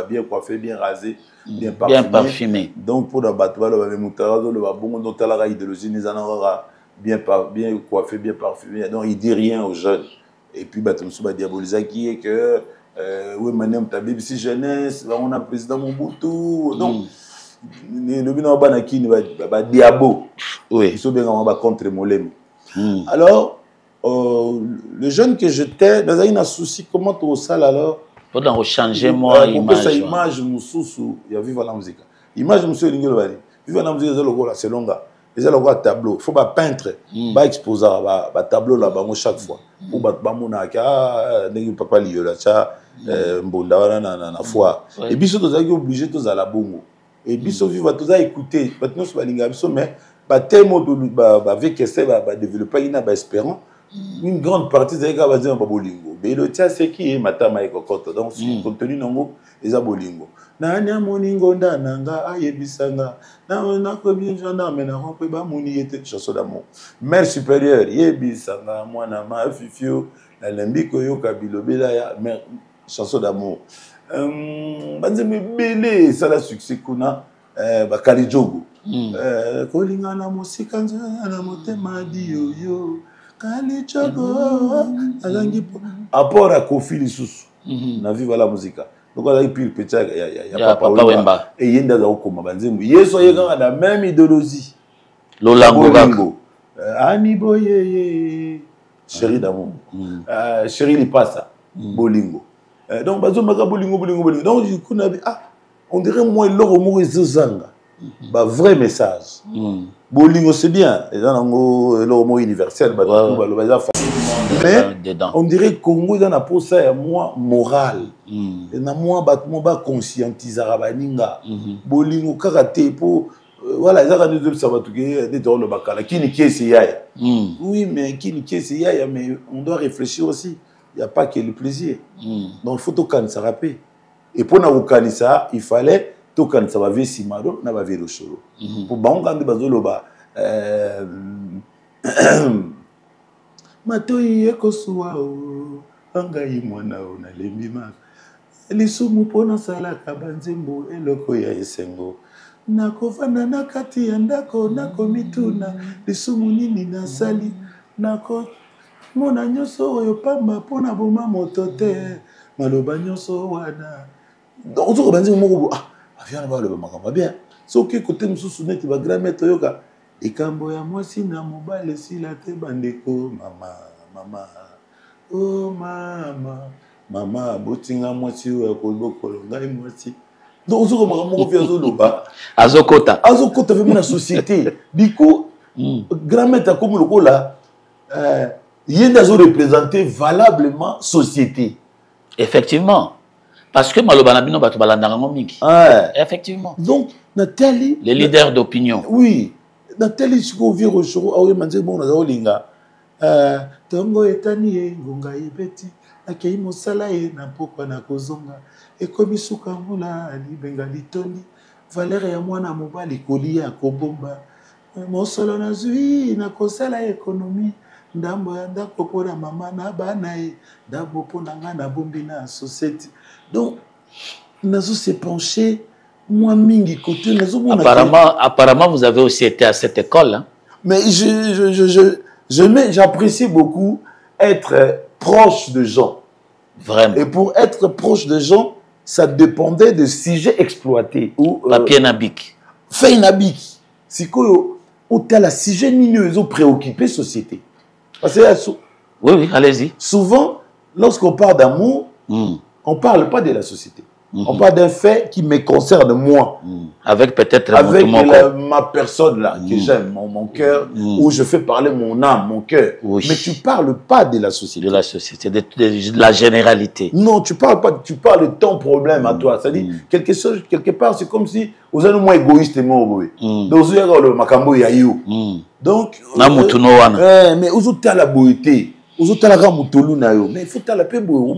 bien coiffé, bien rasé, bien parfumé. Donc, pour le bateau, bien coiffé, bien parfumé. Donc, il ne dit rien aux jeunes. Et puis, tu as diabolisé qui est que. Oui, maintenant, tu as BBC Jeunesse, on a le président Mobutu. Donc, le bilan est diabo. Oui. Ils sont bien contre Molem. Alors, le jeune que j'étais, dans un souci, comment tu as ça alors? Pendant changer moi image. Cette image, il y a Viva la musique. Image, monsieur Lingolo, Viva la musique, c'est long. Ils ont un tableau. Il faut pas peindre, pas exposer un tableau là-bas chaque fois. Pour battre monaka, n'est pas lié là, ça, mbonda na foi. Et puis surtout, ils sont obligés de la bongo. Et puis surtout, ils vont tous écouter. Maintenant, c'est pas l'ingabiso, mais tellement de avec essai, développer une espérance. Une grande partie des gars va dire bolingo. Mais le tia c'est qui est matama et cocotte. Donc, compte tenu nango, ils ont bolingo. Nanya moningo nanga ayebisanga. Na combien j'en mais na rompe ba moni était chanson d'amour. Mère supérieure yebisanga mwana ma fifio na lembiko yo kabilo bela ya mère chanson d'amour. Banze me belé ça la succès kuna ba Kalijogo. Kolinga na musika na motema di yo. Apport à Kofi Lisusu. Na viva la musique. Donc on a eu le petit il y a Papa Wemba et yenda za okoma banzembu. Yeso yeka na même idéologie. Lolango. Ani boye chéri d'amour. Chéri li passa bolingo. Donc bazo maka bolingo. Donc du coup on dirait moi l'oro mo ezozanga. Ba vrai message. Bolingo c'est bien, et dans le mot universel, mais on dirait que Congo est dans la pose à moi moral, et dans moi battement conscientiser rabaninga, bolingo karaté pour voilà ils ont dit ça va tout des dans le bakala qui ni c'est yaya. Oui mais qui ni c'est yaya mais on doit réfléchir aussi, il y a pas que le plaisir. Donc il faut tout can ça rapper. Et pour na ça, il fallait tout quand ça va vivre simaro na va vivre choro pour bango de bazoloba matoi ekosuwa o angai mwana o na lembi maka lisumu pona sala kabanzembo eloko ya esengo nakofana na kati ya ndako nakomituna lisumu nini nasali nako mona nyoso oyo pamba pona boma moto te maloba nyoso wana donc on se dit avion ba le makamba bien soki côté mususu neti ba grand-mère toyoka ekambo ya mwasi na mobale sila te bandeko mama oh mama botinga mwasi oyo akobokolo ngai mwasi donc ozoko makamoko fi azoloba azokota vraiment na société biko grand-mère akomi lokola yenda azo représenter valablement société. Effectivement. Parce que Malobana Bino Bato Balandanga Mingi. Effectivement. Donc, Nathalie. Les leaders d'opinion. Oui. Nathalie, si vous virez au show, ah oui, manze bon, na zaolinga. Tongo etani e ngonga ibeti. Akei mosala e na pokwa na kozonga. E komi suka mula ali benga litoni. Valère ya mwana mobali kolia kobomba. Mosolo na zui na kosala ekonomi. Ndambo ya ndako pona mama na bana e. Ndambo pona nga na bombi na société. Donc, Nazo s'est penché, moi, mingi côté, apparemment, vous avez aussi été à cette école. Hein? Mais j'apprécie beaucoup être proche de gens. Vraiment. Et pour être proche de gens, ça dépendait de sujets exploités. Papier nabic. Fait nabic. C'est quoi, où tu as la sujet mineux, ils ont préoccupé société. Parce que, oui, allez-y. Souvent, lorsqu'on parle d'amour, on ne parle pas de la société. On parle d'un fait qui me concerne moi. Avec peut-être ma personne là, que j'aime, mon cœur, où je fais parler mon âme, mon cœur. Oui. Mais tu ne parles pas de la société. De la société, de la généralité. Non, tu parles pas, tu parles de ton problème à toi. C'est-à-dire, quelque part, c'est comme si vous êtes moins égoïste et moins beau. Donc, vous avez le makambo yayo. Donc, mais vous avez la beauté. Vous avez la ramutolu na yo. Mais il faut la paix beau.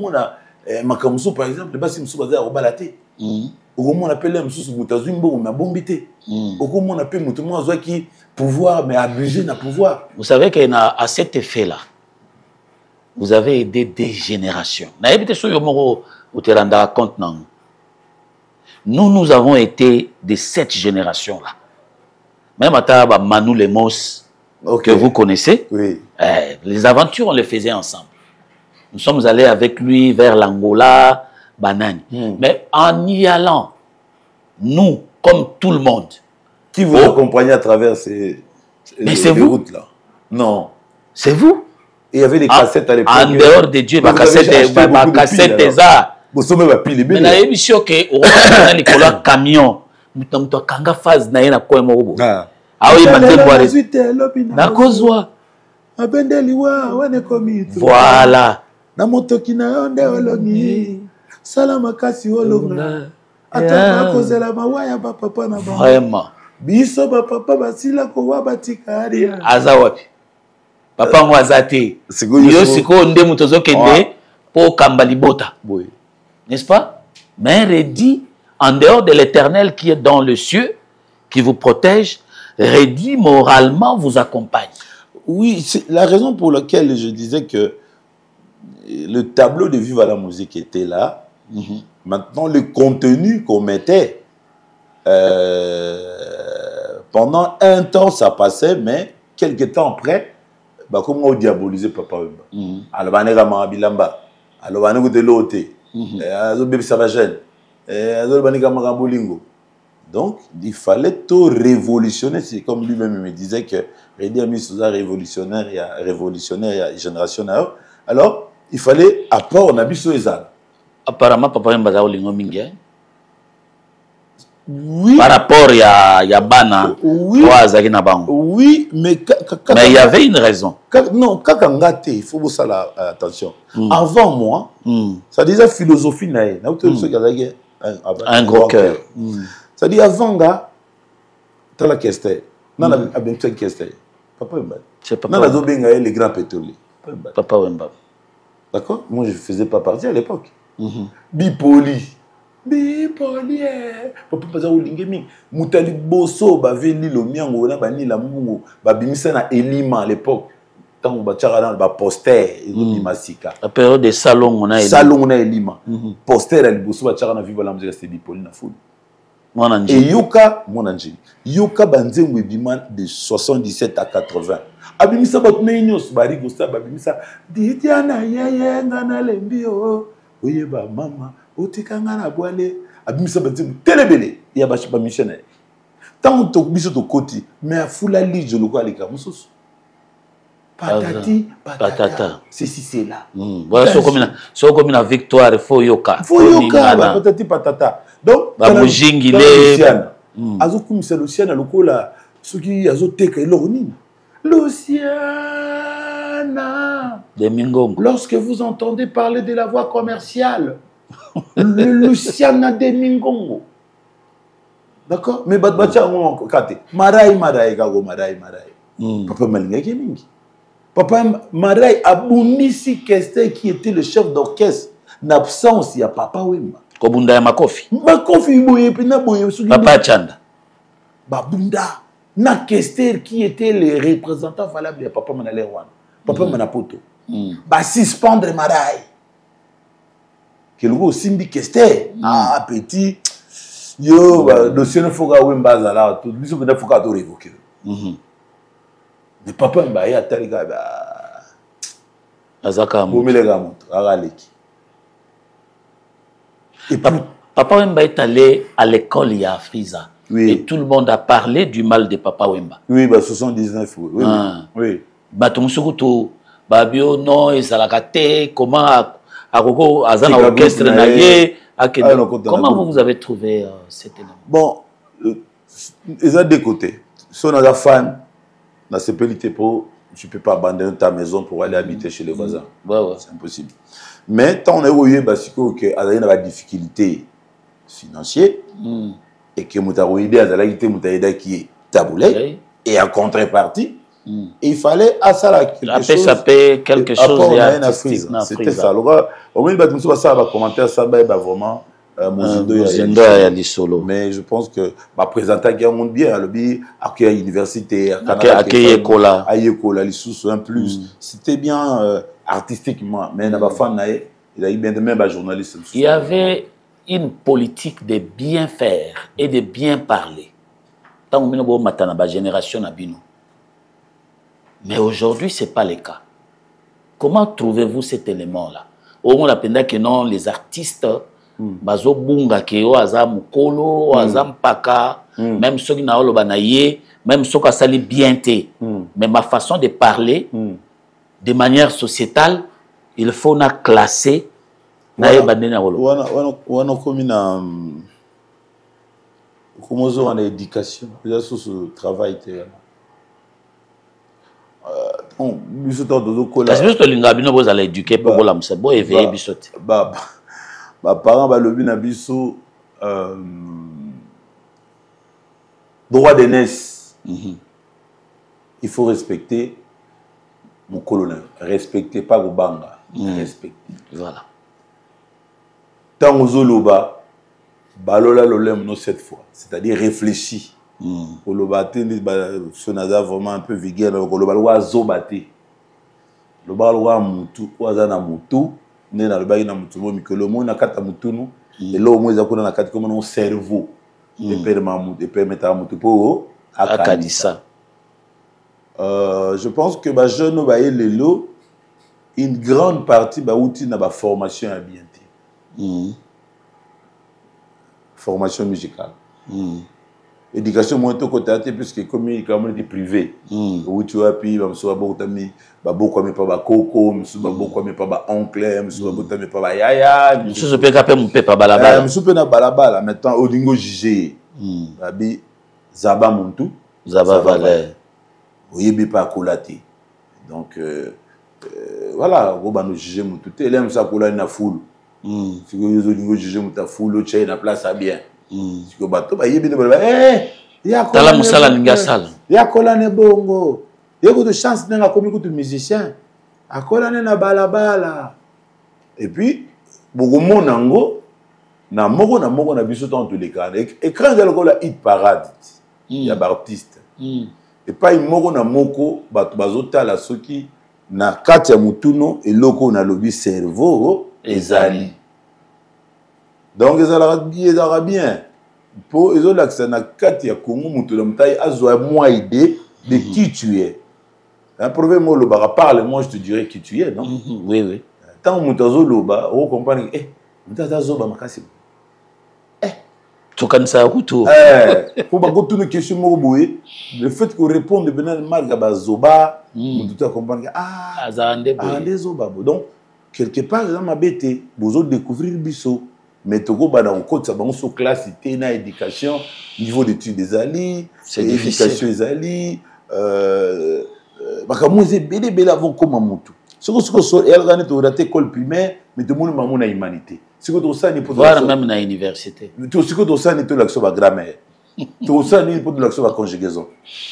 Makamousso, par exemple, le si baza au balaté. Au moment on appelle les moussous moutazumbo, on a bombité. Au moment on appelle moutoumou qui pouvoir, mais abuser na pouvoir. Vous savez qu'à cet effet-là, vous avez aidé des générations. Nous avons été de cette génération-là. Même à Manu Lemos, que vous connaissez, les aventures, on les faisait ensemble. Nous sommes allés avec lui vers l'Angola, Banane. Mais en y allant, nous, comme tout le monde. Qui vous accompagnait à travers ces routes-là? Non. C'est vous? Et il y avait des cassettes à l'époque. En dehors de Dieu, ma cassette est ça. Vous savez, ma pile est belle. Mais la émission que on a les collègues camion, nous sommes en kanga phase na yena quoi mo. Ah oui, maintenant voilà. Na motoki na yo nde olongi sala makasi olonga ata bakozela mawa ya papa na bango vraiment biso papa basila ko wa batikaria aza wapi papa ngo azate yo siko nde mutozo kende po kamba libota boy n'est-ce pas? Mais redit en dehors de l'Éternel qui est dans le cieux, qui vous protège, redit moralement vous accompagne. Oui, c'est la raison pour laquelle je disais que le tableau de Vive à la musique était là. Maintenant, le contenu qu'on mettait, pendant un temps, ça passait, mais quelques temps après, comment on diabolisait Papa Wemba. Alors, on a Marabilamba, alors on a de l'autre, donc, il fallait tout révolutionner. C'est comme lui-même me disait que Redi a mis sous un révolutionnaire, il y a révolutionnaire, il y a génération. Alors, il fallait apport on a mis sur les ânes. Apparemment, Papa Wemba a eu mingi. Oui. Par rapport à Yabana, oui. Oui, mais il y avait une raison. Non, quand il faut ça attention. Avant moi, ça disait philosophie naïe. Un gros cœur. Ça dit avant gars, tu as la question. Non, la question. Papa Wemba. C'est Papa Wemba. Les grands pétroliers. Papa Wemba. D'accord? Moi, je ne faisais pas partie à l'époque. Bipoli. Bipoli. Papa Paza Olingemi. Moutali Bosso, Baveli, Lomiango, Bani, Lamungo, Babimisa na Elima à l'époque. Tant que Bachara dans poster, Masika. La période des salons, on a Elima. Salon, on a Elima. Poster, il Bosso, Bachara na Viva la musique, c'est Bipoli na foule. Et Yoka, mon ange, Yoka Banzem Webiman de 77 à 80. Abimisa Batmenyos, Barigosta, Babimisa, Didiana Yaya, Ngana Lembio, Oyeba Mama, Otikangana Boile, Abimisa Banzem, Telebele, Yabachipa Michel. Tant que tu as côté, mais à Foula Lige, je le vois les Camussos. Patati, patata. Ceci, c'est là. Voilà, c'est comme une victoire, il faut Yoka. Il faut Yoka, patati, patata. Donc, c'est Luciana, ceux qui ont été Luciana. Lorsque vous entendez parler de la voie commerciale, le Luciana de Mingongo. D'accord? Mais Batbacha, on kate. Marai. Papa Malinga Kemingi. Papa Marai Abounisi Keste, qui était le chef d'orchestre, n'absence, il y a Papa Wemba. Kobunda ya Makofi. Makofi boye pena boye Papa Chanda. Babunda na Kester qui était le représentant valable de Papa Manalerwan. Papa Manapoto. Ba suspendre Marai. Que le Simbi Kester ah petit yo dossier ne faut pas Wemba là tout biso ne faut pas tout révoquer. Mais Papa Mba ya taliga ba Azaka Bomelega montre agaleki. Et Papa Wemba est allé à l'école il y a Friza. Oui. Et tout le monde a parlé du mal de Papa Wemba. Oui, bah 79, oui. Ah. Oui. Bah Babio, non, et Salakate, comment Akoko Azan orchestre naie. Comment vous avez trouvé cet élément? Bon, ils ont deux côtés. Si on a des fans, dans ces petits pour tu ne peux pas abandonner ta maison pour aller habiter chez les voisins. C'est impossible. Mais tant on a eu parce qu'il y a des difficultés financières et que Moutaroïdé qui est taboulé et en contrepartie, il fallait à ça quelque chose d'artistique. C'était ça. Au moins, ça va commenter ça, vraiment. Mais je pense que ma présentation qui est bien, à l'université, à Yekola, un plus. C'était bien artistiquement, mais il y a eu bien de même journaliste. Il y avait une politique de bien faire et de bien parler. Tant que nous avons une génération. Mais aujourd'hui, ce n'est pas le cas. Comment trouvez-vous cet élément-là? On a pensé que non, les artistes, bazo bunga ke o aza mukolo o aza mpaka même ceux qui na olobanaye même ceux qui sali bien té mais ma façon de parler de manière sociétale il faut na classer na yebandena wolo wana komi na komozo en éducation déjà sur ce travail té on biso to dozo kola parce que linga bino boza la éduquer pour la msa bo éveiller bisote mes parents balobi na biso droit d'aînesse. Il faut respecter mon colonel. Respectez pas Gobanga. Respectez. Voilà. Tant aux oloba, balola lolem no cette fois. C'est-à-dire réfléchis. Oloba sonaza vraiment un peu vulgaire. Oloba loa zobate. Oloba loa mutu, oazana mutu. Ne na loba ina mutu mikolo mo na kata mutunu. Et là, au moins, il y a comme un cerveau. Et permettre à mutu po akadisa. Je pense que les jeunes une grande partie de la formation ambientée. Formation musicale. Éducation moins tôt côté puisque comme il est privé. Où tu as puis beaucoup comme pas coco, beaucoup comme pas oncle, beaucoup comme pas yaya. Je peux capter mon papa balabala. Je peux na balabala maintenant au dingo jugé. Babi zaba muntu. Zaba valeur. Oyebi pas kolati. Donc voilà, on va nous juger muntu. Il aime ça kola na foule. Si vous dingo juger muta foule, au tchè na place à bien. Si vous bateau ba yebi de tala musala ninga sala. Ya kola ne bongo. Yeko de chance n'a comme écoute musicien. Akola ne na balabala. Et puis beaucoup mon nango na moko na biso dans tous les cas. Écran de la hit parade. Il y a artiste. Et pas moko na moko bazota la soki na kati ya mutuno et loko na lobi cerveau ezali. Donc ils ont bien. Pour ils ont l'accès na kati ya Congo mutuno mutai azwa moi idée de qui tu es. Un problème au loba parle-moi je te dirai qui tu es non. Oui. Tant mutazo loba on comprend mutazo ba makasi. Tu connais ça retour. Pour pas que une question moboé le fait qu'on réponde benal malga bazoba mututa comprendre ande zoba donc quelque part dans ma bête vous découvrir biso mais Togo dans code ça bango sur classe na éducation niveau d'études des ali c'est éducation des ali bakamuze bele avant comme mutu ce que elle gagne to rater école primaire mais tout le monde mamona humanité ce que tout ça ni pour voir même na université tout ce que tout ça ni to l'action ba grammaire tout ça ni pour l'action ba conjugaison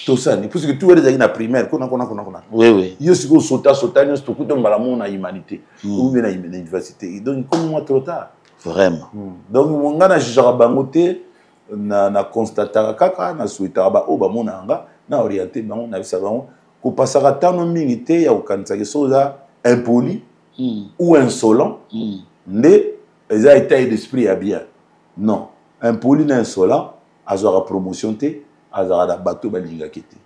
tout ça ni parce que tout les na primaire kona oui yo ce que sauta ni to kuto mbala mona humanité ou bien na université donc comme moi trop tard vraiment donc mon gars na jara bangote na constatera kaka na souhaitera ba o ba monanga na orienté bango na bisa bango ko pasaka tano mingi te ya okanisa ke soza impoli ou insolent ne ils ont état d'esprit à bien non impoli na insolent azora promotion te azara da bateau balinga kete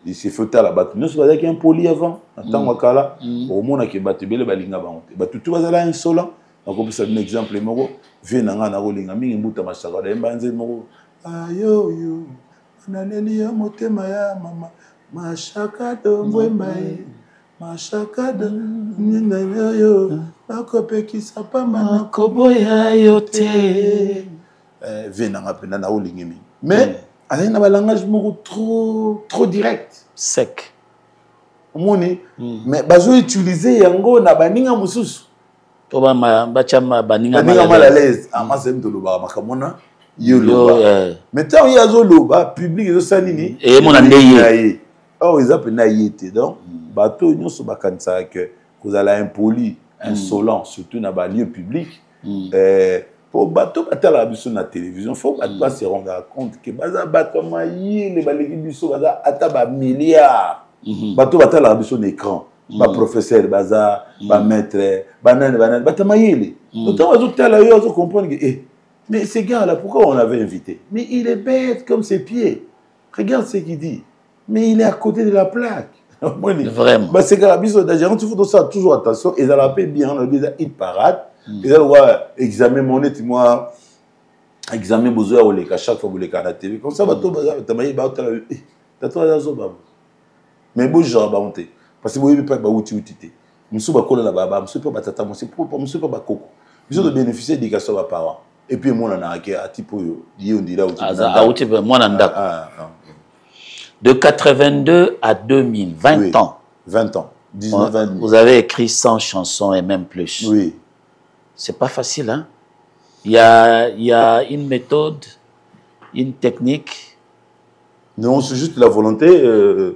il se fait à la bateau nous sommes avec impoli avant attends kala au monde qui bateau bele balinga bango te bateau tout bazala insolent donc on peut ça un exemple moko vient na ngana rolinga mingi mbuta masaka da mbanze moko ayo yo naneli ya motema ya mama mashaka do mbwembae mashaka do ninga yo nakopekisa pamba nakoboya yo te. Venanga pena na olingemi. Mais avec un langage trop direct, sec. Mais bazo utiliser yango na baninga mususu. To ba bachama baninga mal à l'aise. Ama sem to loba makamona yolo. Mais tant yazo loba public zo sanini et mon andeye. Oh ils appellent na yete. Donc bato nyonso bakanisa que vous allez impoli, insolent surtout na ba lieu public. Pour bateau batala biso na télévision, faut pas se rendre compte que baza bato mayi les balegi biso baza ata ba milliards. Bateau batala biso na écran, ba professeur baza, ba maître, banane bato mayi. Donc bazo tala yo zo comprendre que mais ces gars là pourquoi on l'avait invité? Mais il est bête comme ses pieds. Regarde ce qu'il dit. Mais il est à côté de la plaque. Vraiment. Bah ces gars biso d'ailleurs tu faut ça toujours attention, ils allaient bien on dit il parade. Ils allaient examiner mon état moi examiner besoin au leka chaque fois vous les à la télé comme ça bateau tamayi ba hôtel tato ya zo ba mais beau genre ba monter parce que vous voyez pas ba outi té musu ba kola na ba musu pas batata musu pas ba koko ils ont de bénéficier d'éducation ba parents et puis moi na ke a tipo yo on dit là outi moi na ndako de 82 à 2000 20 ans 20 ans 19 ans vous avez écrit 100 chansons et même plus. Oui. C'est pas facile, hein? Il y a une méthode, une technique. Non, c'est juste la volonté,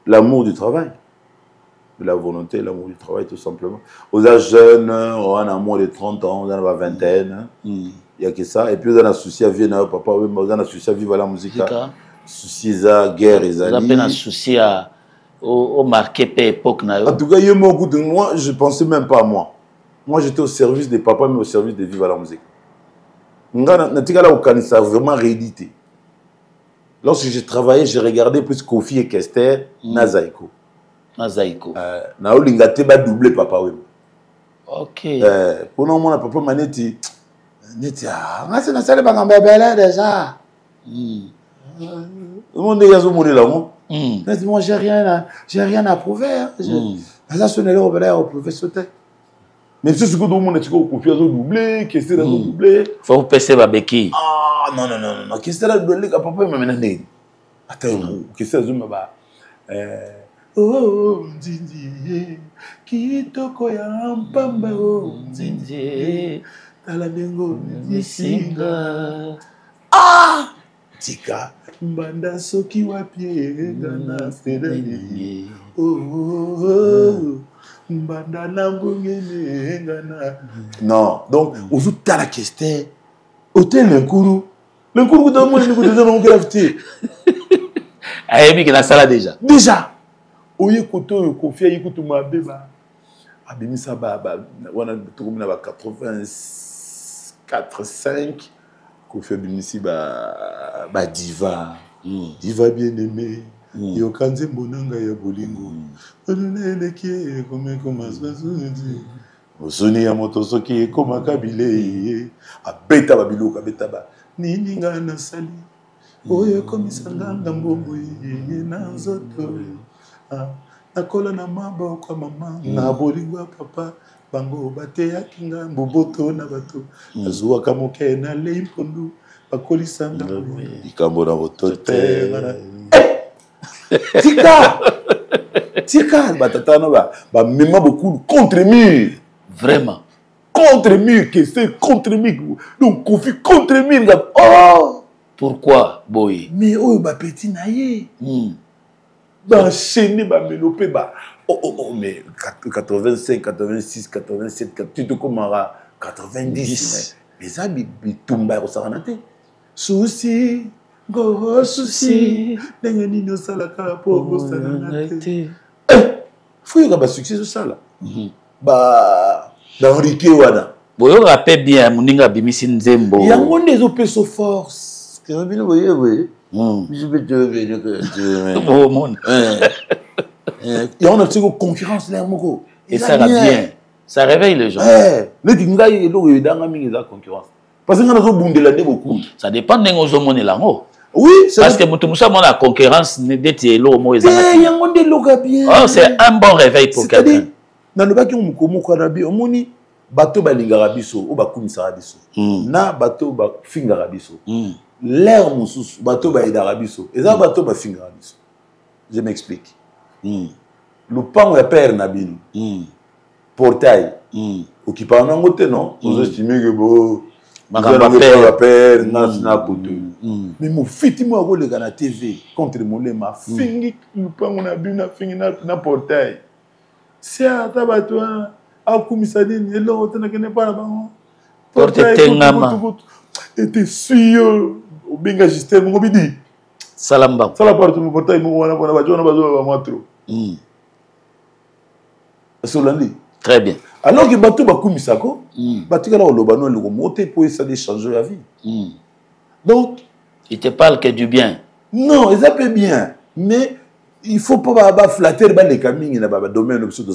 l'amour du travail. La volonté, l'amour du travail, tout simplement. Aux âges jeunes, on a un amour de 30 ans, on a la vingtaine. Il n'y a que ça. Et puis, on a un souci à vivre, papa, on a un souci à vivre la musique. Souci à guerre, et ça. On a un souci à marquer par époque. En tout cas, il y a beaucoup de moi, je ne pensais même pas à moi. Moi, j'étais au service des papas, mais au service de vivre la musique. Ça a vraiment réédité. Lorsque j'ai travaillé, j'ai regardé plus Kofi et Kester, Nazaiko. Nazaiko. Naolinga te ba doublé papa oui. Ok. Pour nous, mon papa m'a dit, ah, c'est na salle bangamba belle déjà. Le monde est yazo mourir là, moi. Moi, j'ai rien à prouver. Ça sonne là au bel au professeur. Mais c'est ce que tout le monde est confié à doubler, qu'est-ce que c'est doublé? Faut passer babeki. Ah non, qu'est-ce que c'est doublé que papa m'a mené? Attends, qu'est-ce que c'est bah oh Nzinzi, kitoko ya mpamba oh Nzinzi, talabengo nisinga. Ah, tika mbanda soki wapi ngana fedani. Oh. Non, donc, on joue à la question. Hôtel Lenkourou. Lenkourou, dans le monde, nous devons gravité. Aïe, mais la salle déjà. Déjà. Oye, koto, kofi, écoute, ma béba. Abimi, ça, on a trouvé 84, 5. Kofi, abimi, si, diva. Diva bien aimé. Yokanze monanga ya bolingo onene ki comme azazudi osoni ya moto soki koma kabile abeta babiluka beta ba nini ngana sali oyo komisanga ngambombo na nzoto nakola na mabo kwa mama na bolingo papa bango bateyaki ngambo boto na bato azuwa kamoke na leimpondu bakolisanga ikambo na botote Tika, batatana ba même beaucoup contre mur. Vraiment. Contre mur, que c'est contre mur. Donc Kofi contre mur. Oh. Pourquoi, boy? Mais oh ba petit naïe. Ba enchaîner ba mélopé ba. Oh mais 85, 86, 87, tu te commences 90. Mais ça bitumba au saranate. Souci. Go souci, n'engue nino salaka pour salanate. Faut y avoir succès sur ça là. Bah, dans Riké wana. Boyo rappelle bien, muninga bimisi nzembo. Il y a mon des opérations force. Que bien voyez, oui. Je vais te venir que. Oh mon. Il y a une concurrence là, moko. Et ça va bien. Ça réveille les gens. Le dinga il est dans la mingi la concurrence. Parce que nous avons bundé beaucoup. Ça dépend de nos hommes là. Oui, parce que Moutoussa, la concurrence n'est dédiée l'eau. C'est un bon réveil pour quelqu'un. Dans le bac, on m'a dit, bato balingaka biso o bakumisaka biso na bato bafingaka biso l'air mosusu bato baidaka biso eza bato bafingaka biso. Je m'explique. Lupango ya père na bino portail occupant nango te non vous estimez que bo makamba père na poto mais mo fiti mo akoleka na TV contre molema fingi lupango na bino fingi na portail c'est ata bato akumisa nini eloko te nakende pa na bango porte tengama ete suyo obenga système ngo bidi salamba sala partout mo portail mo wana bona bajona bazo ba matro solandi très bien alors que bato bakumisa ko batikala oloba no loko moté pour ça de changer la vie donc il te parle que du bien non ils appellent bien mais il faut pas flatter les camings dans le domaine de musique.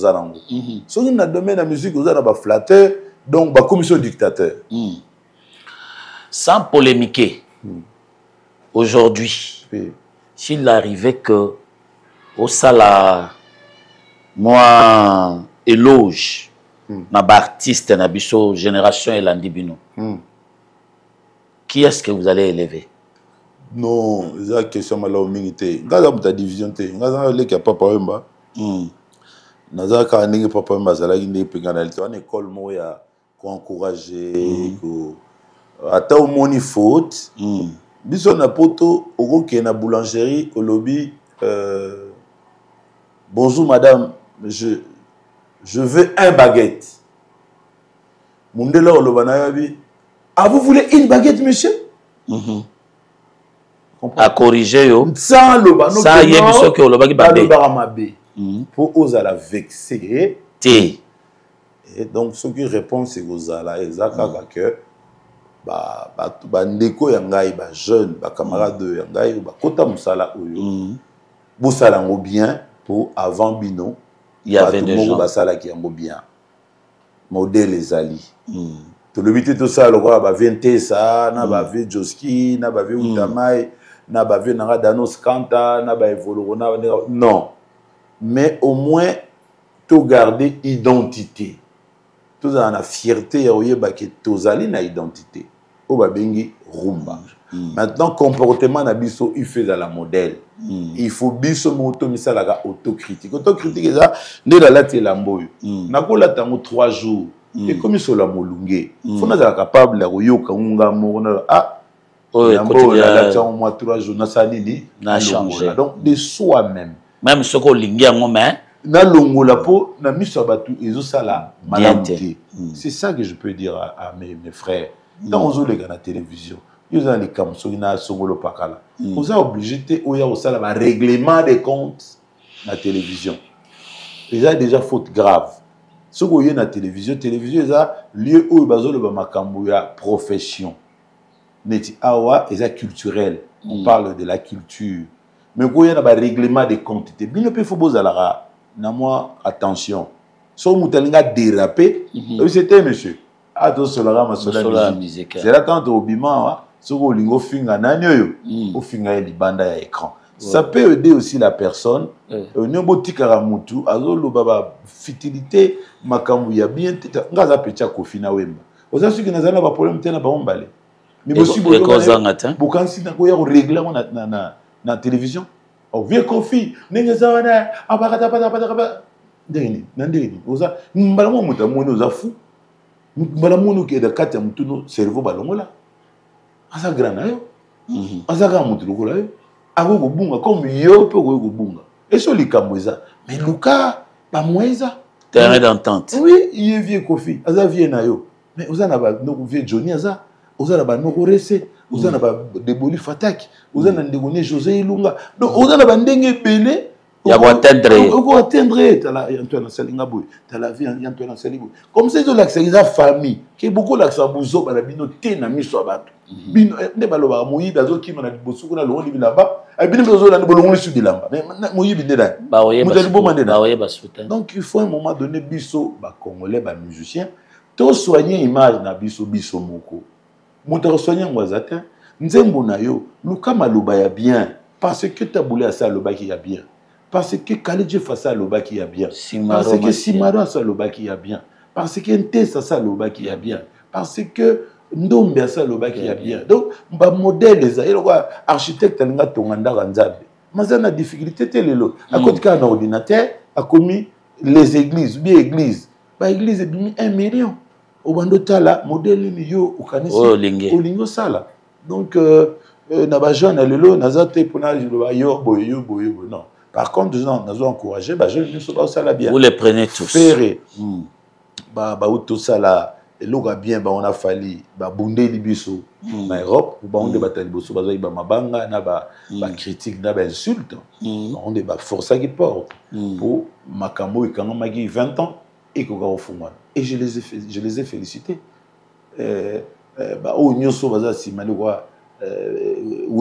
Si on a domaine de la musique, on a flatter, donc la commission dictateur. Sans polémiquer, aujourd'hui, s'il arrivait que au sala, moi, éloge, na artiste, na biso, génération et l'andibino, qui est-ce que vous allez élever? Non, c'est la question de la minité. Quand on a division, quand on a l'équipe papa Wemba, naza ka ndenge papa Wemba zalaki ndenge pénalité en école moya ko encourager ko ata au moni faute. Biso na poto okoke na boulangerie au lobby bonjour madame, je veux un baguette. Mundela olobana yabi. Ah vous voulez une baguette monsieur? À corriger yo sans le ça y est biso que olobaki babé pour oser la vexer et donc ce qui répond c'est ozala ezaka que ba ndeko ya ngai ba jeune ba camarade ya ngai ba kota musala oyo bosala ngo bien pour avant bino il y avait des gens ba sala ki ngo bien modèle ezali to le biti to ça le quoi ba 20 ça na ba ve Joski na ba ve Utamai na ba vie na Danos Kanta na ba évoluer non mais au moins to garder identité to za na fierté ya oyeba ke tozali na identité o ba bengi rumba maintenant comportement na biso il fait à la modèle il faut biso moto misala ka autocritique eza nde la lati la mboyo na ko lata ngo 3 jours et comme sur la molunge faut na za capable ya koyoka ngunga mo na moi 3 jours na changé donc de soi-même même ce qu'on lingi en main na longola po na miso batu ezo sala malamté c'est ça que je peux dire à mes frères dans on les gars na télévision ils ont les kamso na songolo pakala on a obligé te oya au sala ba règlement des comptes na télévision ils ont déjà faute grave ce qu'on y a na télévision eza lieu où bazolo ba makambo ya profession neti awa eza culturel on parle de la culture mais quand il y a un règlement de quantité bien peu faut bozala na moi attention so mutalinga déraper c'était monsieur attention la masola musique c'est là quand au bima so ko lingo finga nani oyo o finga ya libanda ya écran ça peut aider aussi la personne nyombo tikara mutu azolo baba futilité makambu ya bien ngaza pecha kofina wemba oza suki nazala ba problème tena ba ombale mais aussi bokansi na ko ya régler na télévision au vieux confi ninga zawana abakata pata ndeni ndeni oza mbala mo muta moni oza fou mbala moni ke da kati ya mutuno cerveau balongola asa grana yo asa ka mutu lokola yo ako bunga comme yo pe ko bunga eso likambo eza mais luka ba mweza terrain d'entente oui il est vieux confi asa vieux na yo mais oza na ba no vieux Johnny asa oza ba noko rese oza na ba deboli fataki oza na ndegone José Ilunga donc oza na ba ndenge belé ya ko atteindre tala Antoine Salinga boy tala vie Antoine Salinga comme ça ils l'accès famille qui beaucoup l'accès buzo ba bino te na miso abato bino ne baloba moyi dazo ki mana bosuku na longo bilamba et bino bozo na bolongo sur bilamba mais moyi bindela ba oye ba soutenir donc il faut un moment donné biso ba congolais ba musiciens to soigner image na biso moko moto soigner ngwazata nzembo na yo luka maloba ya bien parce que taboulé à ça loba qui ya bien parce que Kalidje Fassa loba qui ya bien parce que Simaro ça loba qui ya bien parce que Ntesa ça loba qui a bien, parce que Ndombe ça loba qui a bien. Donc ba modèle ça, il quoi architecte nga tonganda kanzabe. Mais ça na difficulté télé à côté d'un ordinateur a commis les églises, bien églises. Ba église est 1 million. Au bandotala modèle ni yo ukanisi o lingo sala. Donc na ba jeune lelo nazate pona yo boyo non. Par contre nous avons encouragé ba jeune nous ba sala bien. Vous les prenez tous. Faire ba auto sala eloga bien ba on a fallu ba bundé libiso na Europe ba on débattre libiso ba ba mabanga na ba critique na ba insulte. On débat força qui porte pour makambo et quand magi 20 ans et ko ga fumana. Et je les ai félicités. Bah, au Nyoso Baza Simani, où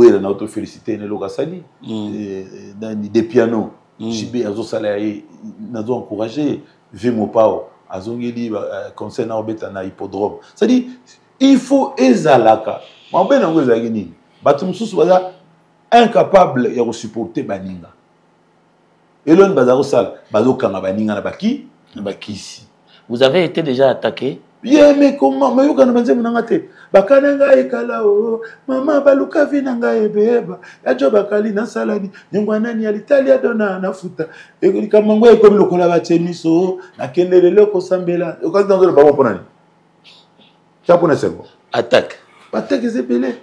est la félicité, ne l'autre sali. Des pianos, Jibé, Azo Salarié, nous encouragé, Vimo Pao, Azongeli, conseil Naobetana, hippodrome. C'est-à-dire, il faut Ezalaka. Mais ben, on va dire, Batum Sous Baza, incapable de supporter Baninga. Et l'on Bazaro Sal, Bazo Kanga Baninga, Baki, Baki ici. Vous avez été déjà attaqué? Yeah, mais comment? Mais vous avez dit, Bakananga ekala o, maman baluka vinanga ebeba, yajo bakali na salani, nyongwana ni alitalia dona na futa. Et comme mango e comme lokola ba chemiso, na kendelele ko sambela. O ka dans le babo ponani. Ça pona sebo. Attaque. Attaque zebele.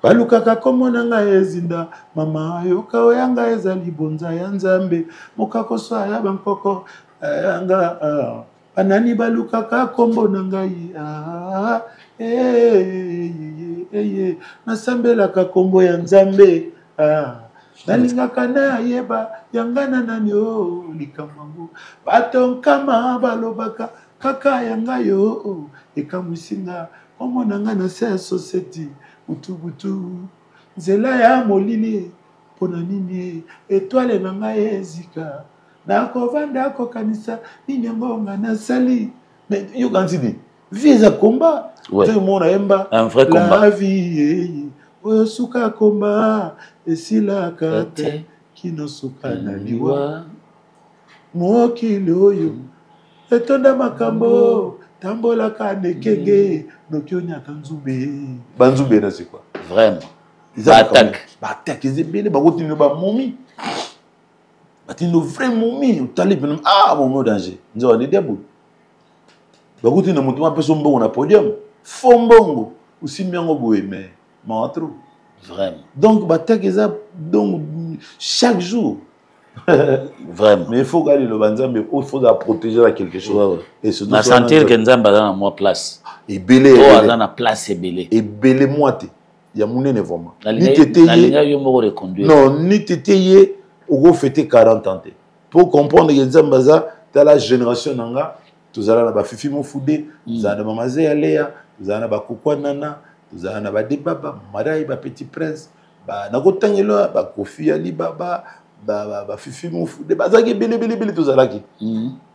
Baluka ka komo nanga ezinda, mama yoka oyanga ezali bonza ya Nzambe, mokako so ya bankoko anga Anani baluka ka kombo nangai nasambela ka kombo ya Nzambe nalinga kana yeba yangana nani o likamangu batonkama balobaka kaka yanga yo ekamusinga kombo nanga na se society butu nzela ya molili pona nini étoile nanga ezika Nakovanda kokanisa ninyangonga na sali. Mais you can see the vie à combat. Ouais. Tout le monde aime un vrai combat. La vie, oh suka combat et si la kate qui no suka na liwa. Moki loyo. Etonda makambo tambola kanekenge no kyonya kanzube. Banzube na c'est quoi? Vraiment. Attaque. Attaque ezebele ba kotino ba momi. Tu es vraiment mis, tu es mon danger. Nous avons des débouts. Tu es un peu bon na podium. Fombongo. Aussi bien au bout, mais trop. Vraiment. Donc, chaque jour. Vraiment. Mais il faut garder le banzan, mais il faut protéger quelque chose. Et se sentir que Nzamba dans ma place. Et belé. Oh, dans la place et belé. Et belé moite. Il y a mon nez vraiment. Non, ni tété. Ou fêter 40 ans. Pour comprendre que Nzambaza, tu as la génération nanga, tu as la fifi mofoudé, tu as la mamazé aléa, tu as la bakukwa nana, tu as la debaba, maraï, petit prince, nakotangelo, kofi ali baba, fifi mofoudé, bazaki bele tout ça là qui.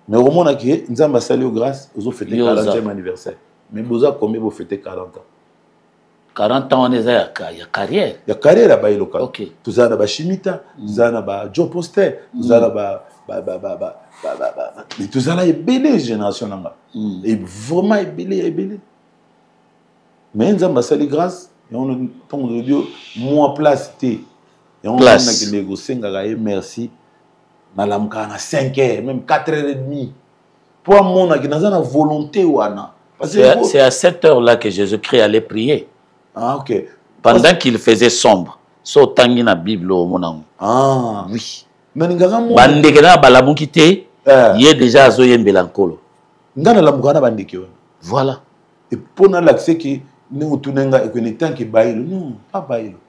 Mais au moment que Nzamba sali grâce, vous fêter 40e anniversaire. Mais vous avez combien vous fêtez 40 ans? 40 ans, il y a carrière. Il y a carrière là-bas, local. Ok. Tout ça, il y a Chimita, tout ça, il y a Joe Poster, tout ça, il y a tout ça, il y a belle génération. Et vraiment, il y a belle. Mais nous avons sali grâce, et on a dit, moi, place, et on a négocié, merci. Nous avons 5 heures, même 4 heures et demie. Pour moi, nous avons une volonté. C'est à cette heure-là que Jésus-Christ allait prier. Ah, ok. Pendant qu'il faisait sombre, sautangi na Bible au monango. Ah, oui. Bandekena balabukite, il est déjà à Zoyen Belankolo. Ngana la mukana bandekyo. Voilà. Et pour l'accès qui nous tunenga et que ne tant que bailo, non, pas bailo.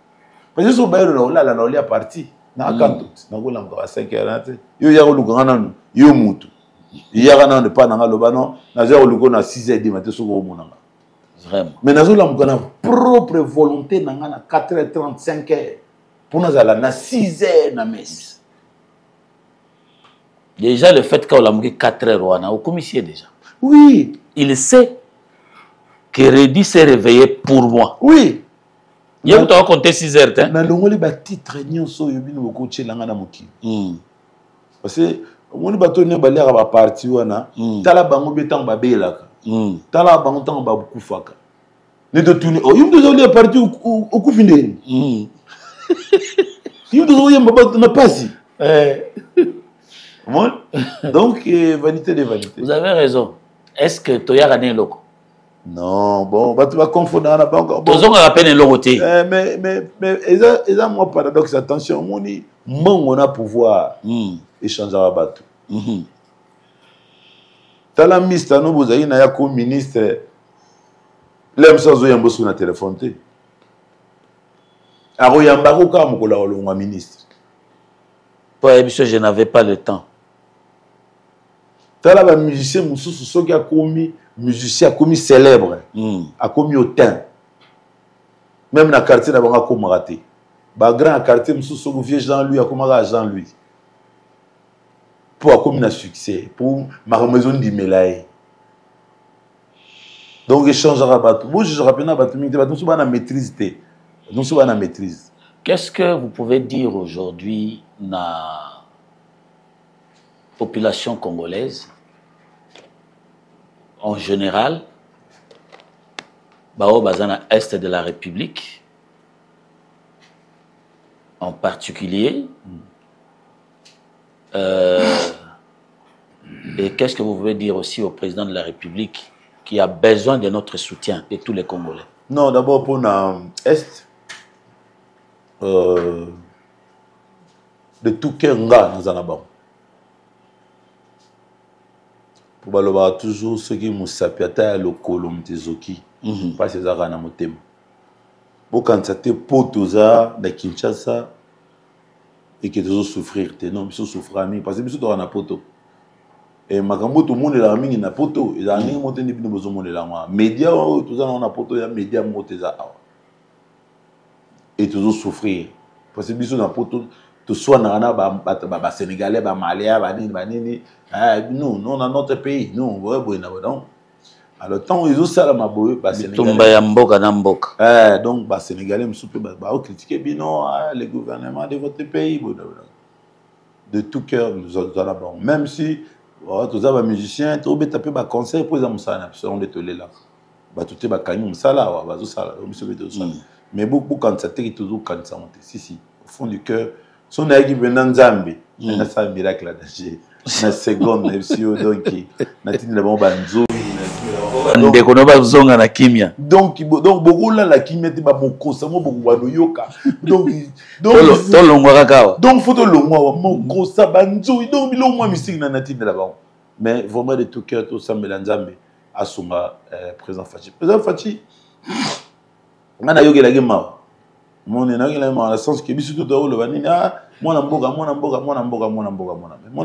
Parce que ce bailo là, là, là, parti. Na akanto, na gola mukaba 5 heures. Yo ya olukana no, yo mutu. Ya kana ne pas na ngaloba no, na zero lukona 6 heures du matin so go monanga. Vraiment. Mais nous avons une propre volonté dans 4h35 pour nous aller à 6h na messe. Déjà le fait qu'on a 4h au commissaire déjà. Oui. Il sait que Rédi s'est réveillé pour moi. Oui. Il y a un compté 6h. Na longoli ba titre nyon so yobi no ko tchelanga na moki. Parce que On va tourner baler à la partie wana. Tala bango betang babelaka. Tala bango tang babukufaka. Ne te tourner. Oh, yum de la partie au kufinde. Yum de yum baba na pasi. Donc vanité de vanité. Vous avez raison. Est-ce que Toya gagné loko? Non, bon, tu vas confondre dans la banque. Tous on a peine l'oroté. Mais ils ont moi paradoxe. Attention, on a pouvoir échanger à bateau. T'as la ministre, vous avez un ministre. L'aime ça, vous avez un téléphone. Alors, il y a un ministre. Je n'avais pas le temps. T'as là un musicien, ceux qui a commis musicien a commis célèbre, a commis au teint. Même dans le quartier, il a commis raté. Dans le grand quartier, le vieux Jean-Louis a commis Jean-Louis. Pour commis un succès, pour ma maison d'Imelaï. Donc, échange à bateau. Moi, je rappelle à bateau, nous sommes en maîtrise. Nous sommes en maîtrise. Qu'est-ce que vous pouvez dire aujourd'hui dans la population congolaise en général, bao bazana est de la République, en particulier, et qu'est-ce que vous pouvez dire aussi au président de la République qui a besoin de notre soutien, de tous les Congolais? Non, d'abord pour l'Est, de tout cœur, nous en pour baloba toujours ceux qui nous sapiata le colom tezoki pas ces arana motem bon quand ça te potoza na Kinshasa et que tu souffrir te non biso souffrir ami parce que biso to na poto et makambo tout monde la mingi na poto et ani monter ni bino bezo monde la moi média tout ça na poto ya média moteza et toujours souffrir parce que biso na poto to soit na ba sénégalais ba malien ba nini nous on a notre pays nous on va donc alors tant ils ont ça la maboye ba sénégalais donc ba sénégalais me soupe ba critiquer bino les gouvernements de votre pays de tout cœur nous allons bon même si tous les musiciens tout be taper ba conseil pour ça ça on de toler là ba tout ba kanyu ça là ba zo ça mais beaucoup quand ça te toujours quand ça monte si au fond du cœur son aïe venant Nzambe na ça miracle là na seconde monsieur donc na tini la bomba nzo ndeko no ba zonga na kimia donc beaucoup là la kimia te ba mokosa mo beaucoup ba yoka donc to longwa kakawa donc photo longwa mokosa banzo donc bilo moi musique na tini la bomba mais vraiment de tout cœur tout ça Nzambe asuma président Fachi mana yoke la gema mon énergie là dans le sens que biso tout le vanini mwana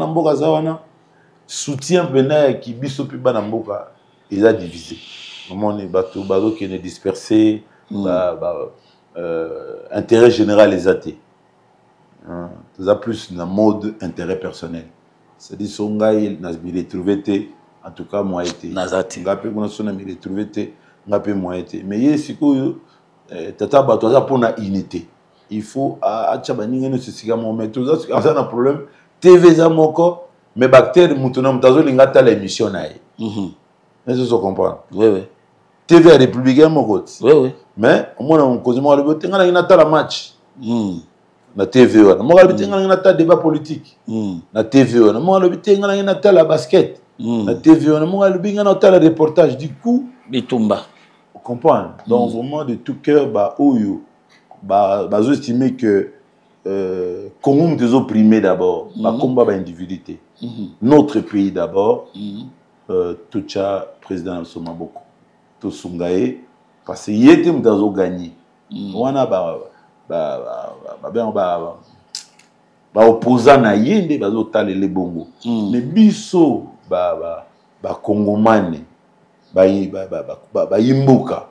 mboga zawana soutien pena qui biso pe bana mboka ils a divisé mon bato bazo qui est dispersé intérêt général les athées ça plus dans mode intérêt personnel c'est dit songai n'a bi retrouvé en tout cas moi été nazati ngape kuna sona mi retrouvé ngape moi été mais yesiko tata bato za pour na unité il faut à tchabaninga no sisika mo mais tout ça un problème TV za moko mais bactéries mutuna mutazo linga ta l'émission nae est-ce que vous comprenez oui TV républicain moko oui mais moi on cause moi le tenga na ta la match na TV wana moi le tenga na ta débat politique na TV wana moi le tenga na ta la basket na TV wana moi le binga na ta la reportage du coup bitumba comprendre donc vraiment de tout cœur bah oyo bah estimer que Congo nous opprimés d'abord bah combat bah individualité notre pays d'abord tout ça président Soma beaucoup tout sungaye parce que yete mutazo gagner wana opposant na yende bazo talele bongo mais biso ba congomane ba yimboka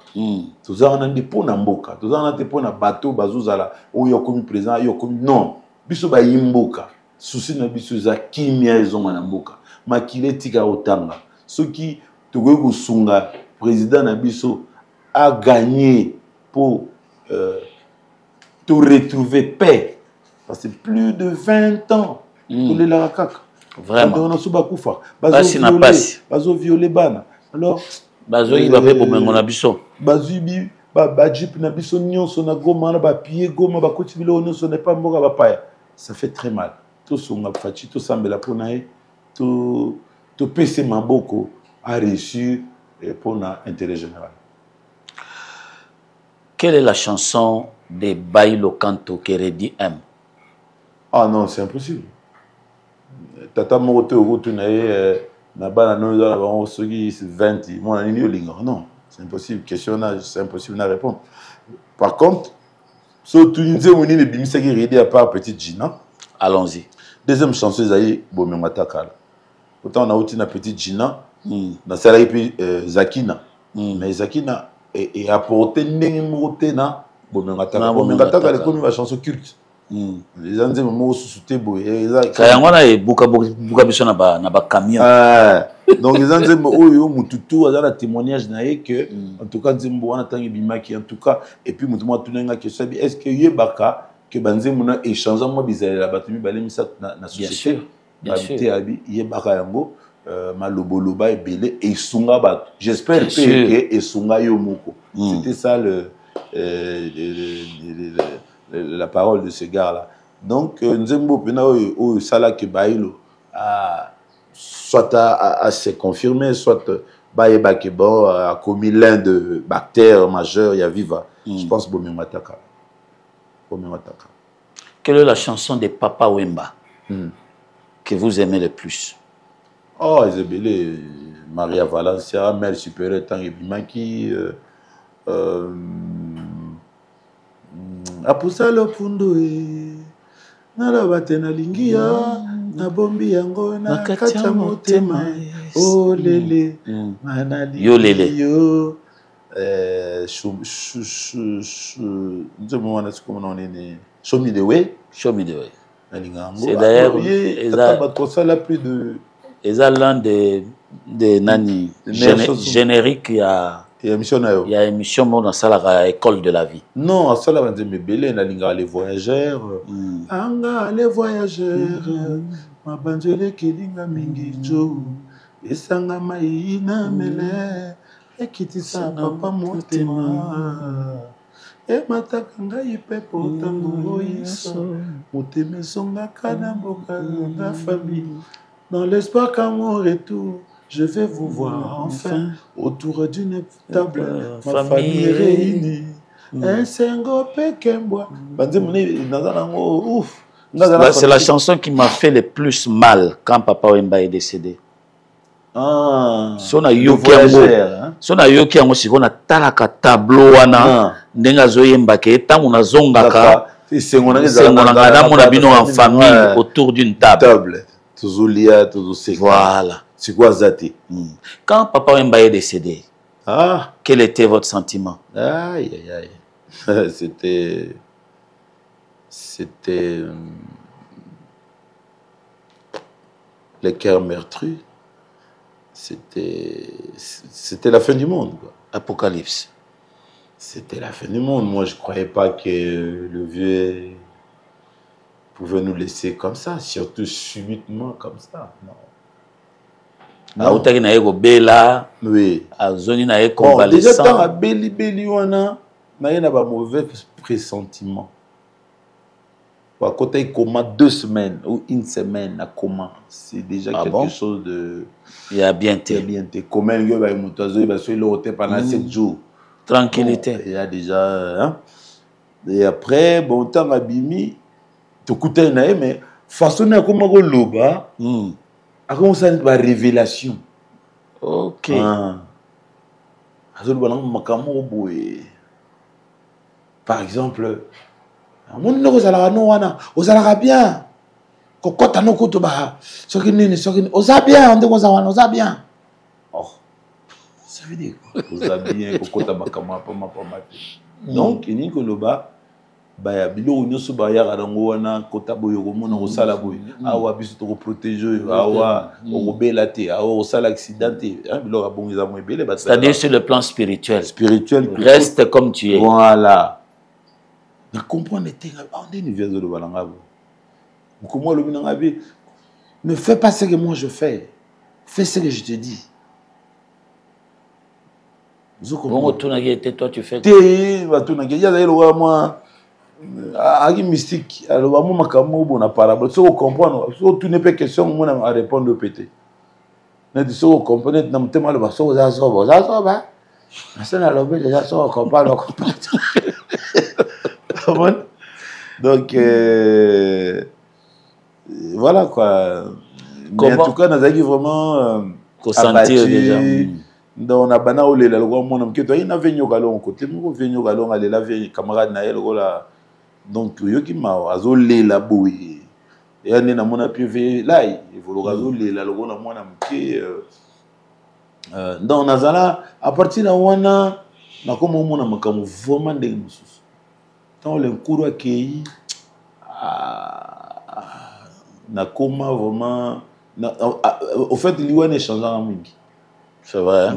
tozana ndi pona mboka tozana te pona bateau bazozala oyo komi président yo komi non biso ba yimboka souci na biso za kimia ezonga na mboka makile tika otanga soki tokoki kosunga président na biso a gagné pour te retrouver paix parce que plus de 20 ans tous les larakaka Vraiment. On a sous bakoufa. Bazo violé bana. Alors. Bazo il va faire pour mon abisso. Bazo bi ba jeep na biso nyonso na goma na ba pied goma ba koti bilo nyonso n'est pas mboka ba paya. Ça fait très mal. Tout songa fati tout sambela ponae tout PC maboko a reçu pour l'intérêt général. Quelle est la chanson de Bailo Kanto qu'Eredi aime? Ah non, c'est impossible. Tata Morote Ogotu na bana no za ba sogi 20 mon ani yolinga. Non, c'est impossible. Questionnage, c'est impossible à répondre. Par contre, so tu nous moni le bimisa qui Eredi à part Petite Gina. Allons-y. Deuxième chanson Zaï Bomenga Takala. Autant on a aussi na Petite Gina dans celle là puis Zakina. Mais Zakina et apporté n'importe na Bomenga Takala. Bomenga Takala est comme une chanson culte. Les gens disent mo sous boye kayangwana e buka biso na ba camion. Donc les gens disent oyo mututu azala témoignage na que en tout cas nzembo wana tangi bimaki en tout cas et puis mutu mo tunenga que sabi est-ce que yebaka que banzembo na échangeant mo bizala la batumi balemisa na société bien sûr yebaka yango maloboloba ebele et sunga bat j'espère que sunga yo moko c'était ça la parole de ce gars-là. Donc, Nzembo Pena ou Salak Bailo soit à se confirmer, soit Baïba Kebo a commis l'un de bactères majeurs, il y a Viva. Je pense Bomé Mataka. Quelle est la chanson de Papa Wemba que vous aimez le plus? Oh, Isabelle, Maria Valencia, Mère supérieure Tanguy Bimaki. Apusa lo pundo na la batena lingia na bombi yango na kacha motema oh lele manali yo lele yo nzemo wana sikomo na nene show me the way c'est d'ailleurs ça la plus de l'un des nani générique il y a émission dans la école de la vie. Non, ça là on dit mais belé na linga les voyageurs. Anga les voyageurs. Ma banjele kelinga mingi jo. Esanga mai na mele. Ekitisa papa motema. E mataka ngai pepo tango iso. Moteme songa kana boka na famille. Dans l'espoir qu'à mon retour je vais vous voir enfin autour d'une table, ma famille réunie. Un singo pekemboa. C'est la chanson qui m'a fait le plus mal quand Papa Wemba est décédé. Sona yoki yango sikona talaka tableau wana ndenga zoyemba ke tango na zongaka sengona na mona bino en famille autour d'une table. Toujours toujours voilà. C'est quoi Zati? Quand Papa Wemba est décédé, quel était votre sentiment? Aïe, aïe, aïe. C'était le cœur meurtri. C'était la fin du monde, quoi. Apocalypse. C'était la fin du monde. Moi, je ne croyais pas que le vieux pouvait nous laisser comme ça, surtout subitement comme ça. Non. Autaki na eko bela oui azoni na eko convalescent déjà tant a beli wana na yena ba mauvais pressentiment wa côté coma 2 semaines ou une semaine à coma c'est déjà quelque chose de il y a bien été comment yo ba mutazo ba so le hôtel pendant 7 jours tranquillité il y a déjà hein? Et après bon temps abimi to kuta na mais façon na comment ko loba a commencé à révélation. Ok. Par exemple, mon nom ozalaka no wana, ozalaka bien. Kokota no kutuba. Soki nini, oza bien, on dit oza bien. Oh. Ça veut dire quoi? Oza bien, kokota bakama pama. Donc, il n'y a que le bas. Baya bilo nyoso baya rango wana kota boyo komona ko sala boyo awa biso to protéger awa o bela te awa o sala accidenté bilo abongiza mo ebele ba c'est-à-dire sur le plan spirituel reste comme tu es voilà na comprendre te on est niveau de balanga bo ko mo lo binanga bi Ne fais pas ce que moi je fais. Fais ce que je te dis. Bon, toi, tu fais. Il y a moi. Agi mystique. Alors, moi, ma na parabole. Si vous comprenez, si tu n'es pas question, moi, à répondre au pété. Mais si vous comprenez, tu n'as pas le basso, vous avez ça, vous avez ça. C'est la lobby, déjà, ça, on comprend, on comprend. Donc, voilà quoi. Mais en tout cas, nous avons vraiment sentir déjà. Donc, on a bana ou les la loi mon homme qui toi il n'a venu au galon côté moi venu au galon aller la vieille camarade na elle là donc yo qui m'a azolé la bouille et on est na mon appui là il faut le azolé la loi na moi na mki donc nazala à partir de wana na comme mon na makamu vraiment ndenge mususu tant le cours accueilli na comment vraiment au fait il y a un échange en mingi. C'est vrai.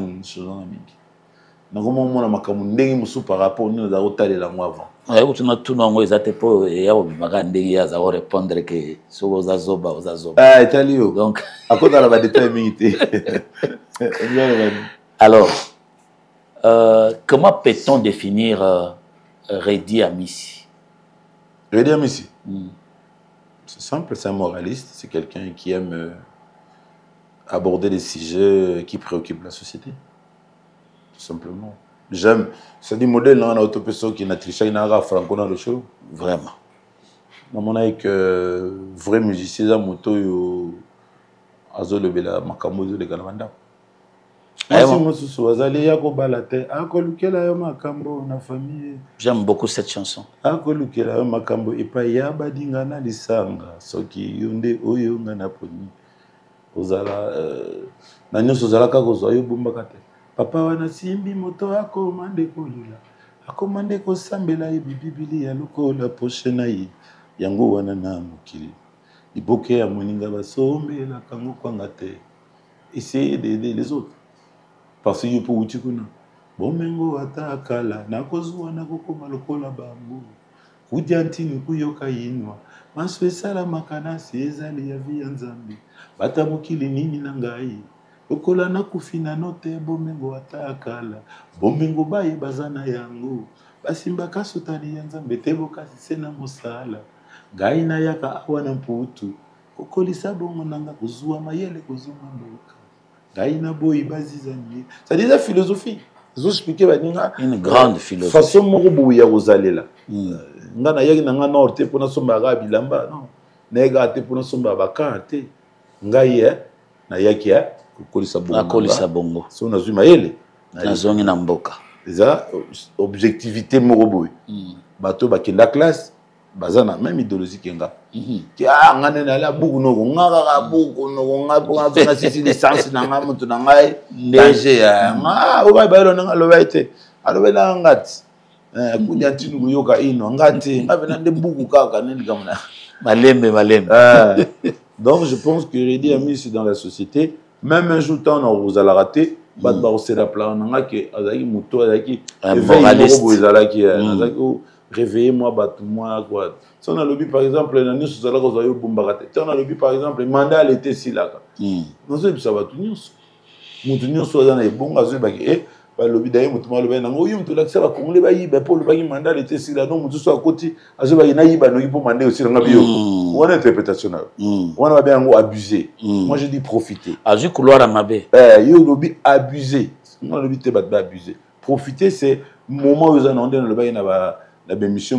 Donc, comment on a dit par rapport à nous avons talé la mois avant. Oui, tu as tout le monde été pour répondre que sur aux azoba, aux azoba. Ah, Italio. Donc, à quoi dans la déterminité. Alors, comment peut-on définir Redi Amissi? Redi Amissi. C'est simple, c'est un moraliste, c'est quelqu'un qui aime aborder des sujets qui préoccupent la société. Tout simplement. J'aime. C'est du modèle dans l'autopeso qui n'a triché, n'a franco dans le show. Vraiment. Dans avec vrai musicien, à moto, azo le bela, makamozo de Galavanda. J'aime beaucoup cette chanson. Ozala na nyoso ozala ka kozwa yo bombaka te papa wana simbi moto akomande kolula akomande kosambela ye bibibili ya lokola poche na ye yango wana na mokili liboke ya moninga basombela kango kwanga te essayer d'aider les autres parce que yo po uti kuna bomengo ata akala nakozwa na kokoma lokola bango kudia ntini kuyoka yinwa maso esala makanasi ezali ya vi ya nzambe bata mokili nini na ngai okola na kufina note bomengo ata akala bomengo baye bazana yango basimbaka sotani ya nzambe te bokasi se na mosala ngai na yaka awa na mputu okolisa bongo nanga kozwa mayele kozuma mboka ngai na boyi bazizani ça dit la philosophie zo expliquer baninga une grande philosophie façon moko boya kozalela nga na yaki na nga nord te pona somba ga bilamba non nega te pona somba baka te ngai na yaki kolisa bongo so na zuma yele na zongi na mboka eza objectivité moko boy bato bakenda classe bazana même idéologie kenga ki ngane na la buku no ngaka ka buku no ngapa nga sisi licence na nga mutu na ngai danger o ba ba lo na lo baite alo bela ngati kunya ntinu kuyoka ino ngati ngabe na de buku kaka nini kamna malembe donc je pense que Redi Amissi dans la société même un jour temps on vous a raté bat ba au la plan nga ke azaki muto azaki moraliste azaki réveiller moi battre moi quoi si on a le but par exemple na nyuso zala ko zayo bombaka te on a le but par exemple mandat l'été si là non c'est ça va tout nyuso mutu nyuso za na ebonga zo baki ba lobi d'ailleurs mutu ma lobi na ngo yum to la ça va congolais ba yiba pour le baki mandat l'été si là non mutu so akoti azo ba na yiba no yipo mandat aussi nga biyo on interprétation on va bien abuser moi je dis profiter azu couloir amabe yo lobi abuser moi lobi te ba abuser profiter c'est moment où on a le baki na ba la bémission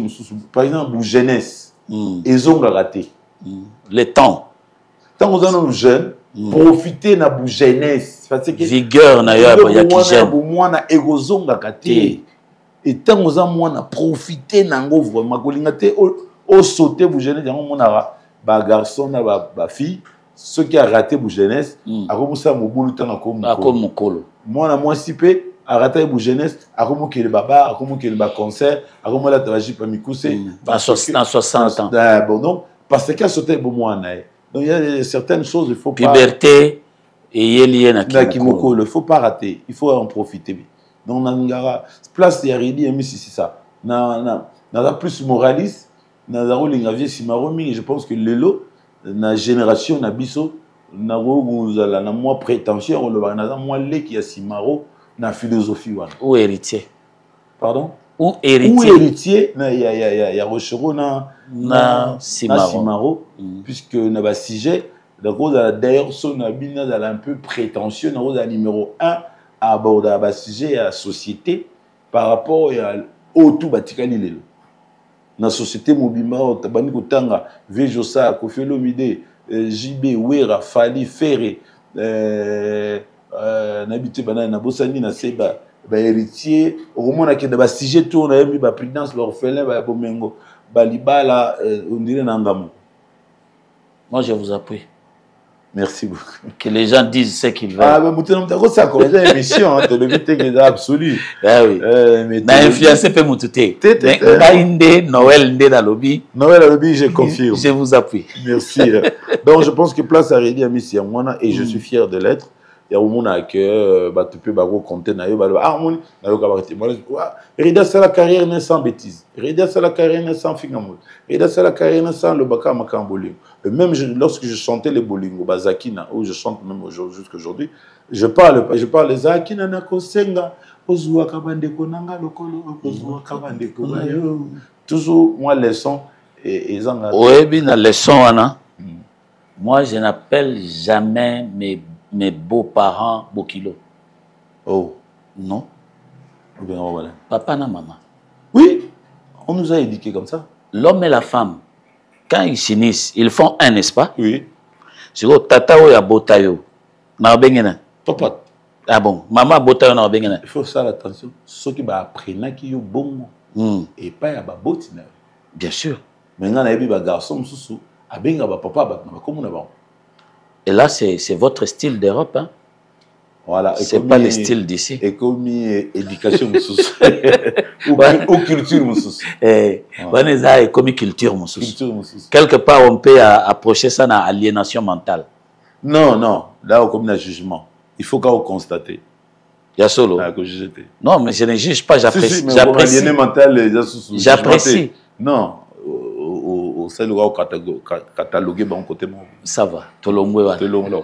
par exemple pour jeunesse ils ont raté le temps tant que nous jeunes profiter na bu jeunesse parce que vigueur na ya ki jeune bu mwana egozonga kate et tant que moi na profiter nango vraiment kolinga te au sauter bu jeunesse yango mona ba garçon na ba fille ceux qui a raté bu jeunesse a commencé mobulu tanga comme mokolo mwana moi sipé arrêter pour jeunesse à comment qu'il baba à comment qu'il ba concert à comment la travail pas mikuse dans 60 ans bon donc parce que sauter pour moi donc il y a certaines choses il faut pas puberté et lié na kimoko il faut pas rater il faut en profiter donc nangara place ya Redi Amissi c'est ça na plus moraliste na zarolinga vie simaromi je pense que lelo na génération na biso na gozala na moi prétention on le ba na moi leki ya simaro na philosophie wana ou héritier pardon ou héritier na ya Rochero na Simaro puisque na ba sujet d'ailleurs son abina un peu prétentieux na numéro 1 à aborder ba sujet à société par rapport à tout batikani lelo na société mobimba tabani kotanga Vejosa Koffi Olomide JB Wera Fali Ferre nabité bana na bosani na seba ba héritier au moins na ba sujet tout na yemi ba présidence ba orphelin ba bomengo ba libala on dirait na ngamo. Moi je vous appuie. Merci beaucoup. Que les gens disent ce qu'ils veulent. Ah, mais maintenant, ça comme une émission, hein, de l'émission absolue. Ah oui. Na influencé peut m'outer. Noël ndé dans lobby. Noël dans lobby, je confirme. Je vous appuie. Merci. Donc, je pense que place à Rédi à Missi Amwana et je suis fier de l'être. Il y a un moment que tu peux compter na yo harmonie na yo kabarité. Moi, Rida c'est la carrière n'est sans bêtises. Rida c'est la carrière n'est sans fingamol. Rida c'est la carrière n'est sans le baka makamboling. Même lorsque je chantais les bolingo bazakina où je chante même jusqu'aujourd'hui, je parle les zakina na kosenga ozwa kabande konanga lokolo ozwa kabande kobayo. Toujours moi leçon et zanga. Ouais, bien leçon ana. Moi je n'appelle jamais mes beaux-parents Bokilo. Oh. Non. Bien, voilà. Papa na maman. Oui, on nous a éduqués comme ça. L'homme et la femme, quand ils s'unissent, ils font un, n'est-ce pas? Oui. C'est quoi, tata ou ya botayo? Na bengena. Papa. Ah bon, maman botayo na bengena. Il faut faire attention. Ceux qui apprennent qui ont bon et pas ya botina. Bien sûr. Maintenant, il y a des garçons qui abenga papa na comme na bon. Et là, c'est votre style d'Europe, hein? Voilà. C'est pas le style d'ici. Et comme éducation ou culture voilà, comme culture quelque part, on peut approcher ça dans l'aliénation mentale. Non, non. Là, comme un jugement. Il faut qu'on constate. Il y a solo. Non, mais je ne juge pas, j'apprécie. J'apprécie. Non. C'est le gars catalogué bon côté moi. Ça va. Tolongwe. Tolongwe.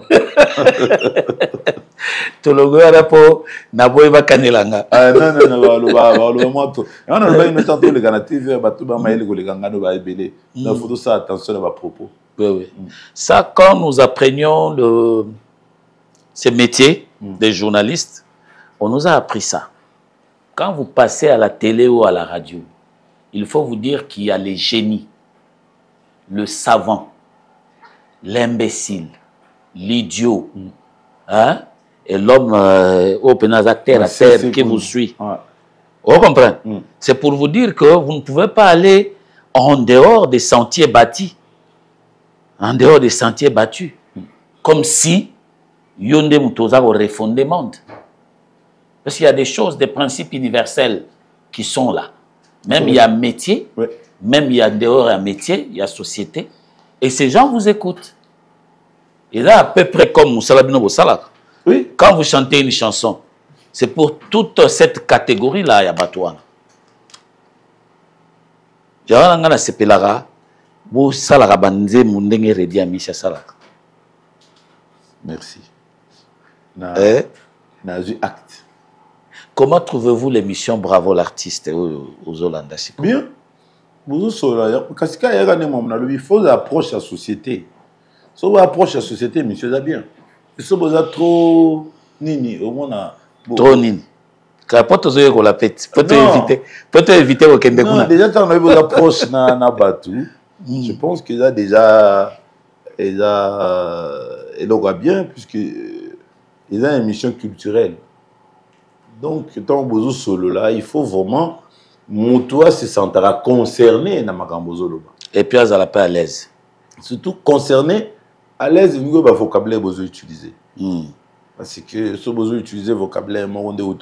Tolongwe là pour naboye ba kanelanga. Ah non ba moi to. On a le temps les canatives ba tout ba maïle ko les ganga no ba ebele. Il faut ça attention à vos propos. Oui oui. Ça quand nous apprenions ce métier des journalistes, on nous a appris ça. Quand vous passez à la télé ou à la radio, il faut vous dire qu'il y a les génies, le savant, l'imbécile, l'idiot, hein? Et l'homme au pénal à terre qui vous suit. Ouais. Vous comprenez? C'est pour vous dire que vous ne pouvez pas aller en dehors des sentiers bâtis. En dehors des sentiers battus. Comme si Yonde Mutoza aurait refondé le monde. Parce qu'il y a des choses, des principes universels qui sont là. Même il y a métier, même il y a dehors un métier, il y a société. Et ces gens vous écoutent. Et là, à peu près comme Moussalabino Bossala. Oui. Quand vous chantez une chanson, c'est pour toute cette catégorie-là, il y a Batouana. Jarangana Sepelara, Boussalara Banze, Mundenge Redi Amisha Salak. Merci. N'a eu acte. Comment trouvez-vous l'émission Bravo l'artiste aux Hollandais? Bien. Il faut approcher la société. Si vous approchez la société, monsieur, ça bien. Si vous êtes trop nini, au moins trop nini. Peut-être éviter au Kende. Non, déjà quand on approche na Batou, je pense qu'il a déjà il aura bien puisque il a une émission culturelle. Donc tant bozo solo là, il faut vraiment Moutoua se sentira concerné dans Makambozo. Et puis à la paix à l'aise. Surtout concerné à l'aise, il y a un vocabulaire que vous utilisez. Parce que si vous utilisez le vocabulaire, on est un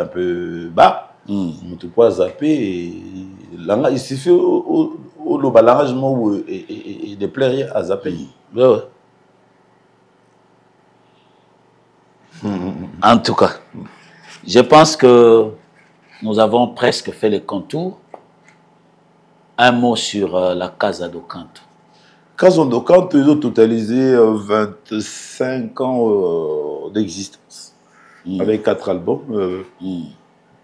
peu bas. On peut pas zapper. Il suffit au langagement et de plaire à zapper. En tout cas, je pense que nous avons presque fait le contour. Un mot sur la Casa do Canto. Quand ils ont totalisé 25 ans d'existence, avec 4 albums,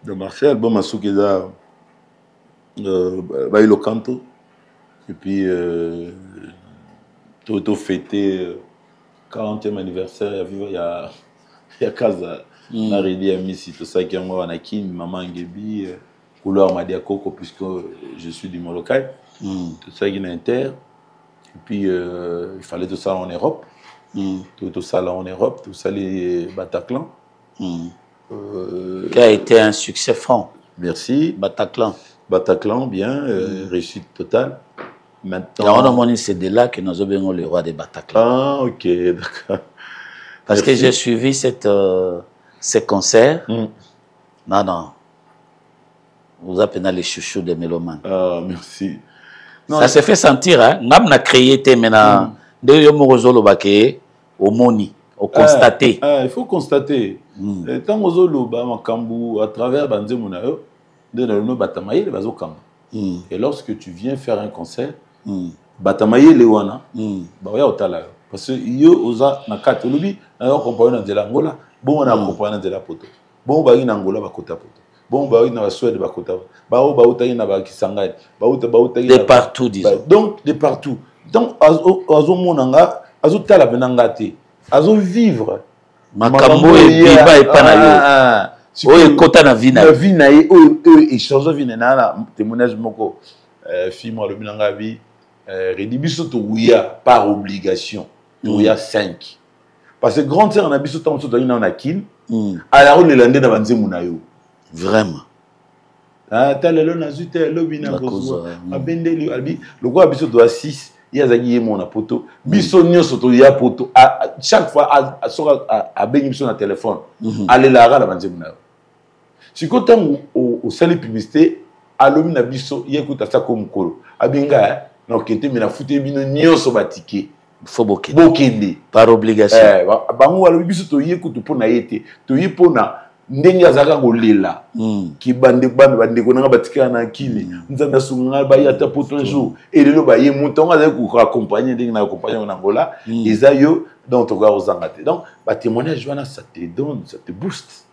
de marché, album à Soukeda, Bailo Canto, et puis tout fêté 40e anniversaire, il y a Kaza, Naredi Amissi, tout ça qui est moi, Anakin, Maman Ngebi, couleur Madiakoko, puisque je suis du Molokai, tout ça qui est inter. Et puis il fallait tout ça en Europe, tout ça là en Europe, tout ça les Bataclan. Qui a été un succès franc. Merci. Bataclan. Bataclan, bien, réussite totale. Maintenant, on a montré c'est de là que nous avons le roi des Bataclan. Ah, ok, d'accord. Parce que j'ai suivi ces concerts. Non. Vous appelez les chouchous des mélomanes. Ah, merci. Non, ça s'est fait sentir, hein. Nous avons créé maintenant. Dès que nous avons au moni, au constaté. Il faut constater. Tant que nous avons à travers Banzemounayo, et lorsque tu viens faire un concert, Batamaye Lewana, parce que yo oza na kati lobi na yo compagnie de l'Angola, bon on a compagnie de la poto. Bon ba ina Angola ba kota poto. Bon ba ina Suède ba kota. Ba uta ina ba Kisangani. Ba uta de partout disons. Donc de partout. Donc azo monanga, azo tala benanga te. Azo vivre makambo e biba e pana yo. Oye kota na vie na vie na ye o échange vie na témoignage moko film le binanga vie Redibiso to ouya par obligation. Ouya 5. Parce que grand sœur na biso tant so na nakin. Alors le landé na banzemuna yo. Vraiment. Ah talelo na zute lobina kozo. Abendeli albi le quoi biso to 6. Yazaki ye mon poto. Biso nyoso to ya poto. Chaque fois a bengi biso na téléphone. Allez la ra la banzemuna yo. Si quand au salle publicité alomi na biso yekuta sa comme kolo. Abinga non, qui était mais la fouté bino nyoso batike. Faut bokende. Par obligation. Bango alobi biso to yekutu pona yete. To yepona ndenge azaka golela. Ki bande ko nanga batika na kile. Nzanda sunga ba yata poto un jour. Et le ba ye monton azaka ko accompagner ndenge na accompagner en Angola. Eza yo donc to ga ozangate. Donc ba témoignage wana ça te donne, ça te booste.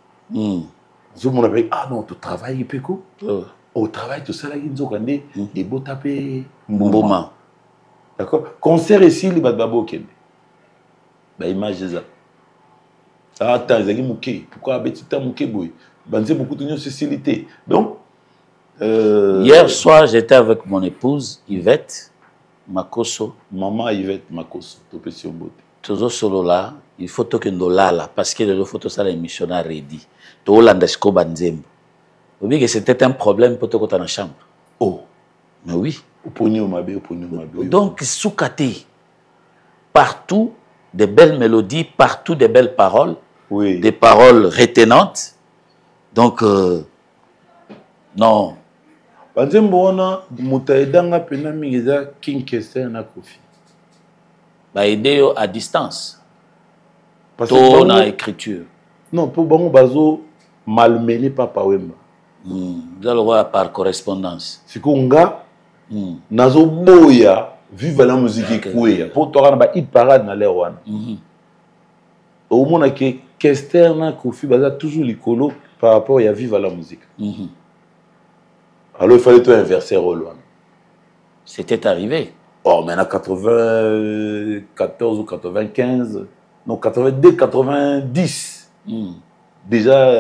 Zo mon avec non, tu travailles peko. Au travail, tout ça, là, ils ont gagné des beaux tapés. Mboma. D'accord. Concert ici, les Badbabo Kende. Bah, image ça. Ah, attends, ils ont dit Mouké. Pourquoi Betty Mouké Boy? Ben, c'est beaucoup de société. Donc, hier soir, j'étais avec mon épouse, Yvette Makoso. Maman Yvette Makoso, Topesi Ombote. Toujours solo là, il faut que nous là, parce que le photo, ça, l'émission a ready. Tout le monde Banzembo. Vous voyez que c'était un problème pour te dans la chambre. Oh, mais oui. Donc, soukate, partout, des belles mélodies, partout des belles paroles, oui. Des paroles retenantes. Donc, non. Banzembo, mutaidanga pena mingeza King Kester na Kofi. Bah, aider à distance. Tout dans l'écriture. Non, pour Bango Bazo, malmené Papa Wemba. Vous allez voir par correspondance. Si Konga, nazo boya, vive la musique kouya. Pour toi, on a hit parade na l'air one. Au moins, que Kester na Kofi baza toujours l'écolo par rapport à vive la musique. Alors il fallait tout inverser rôle. C'était arrivé. Oh, maintenant 94 ou 95, non 82, 90. Déjà.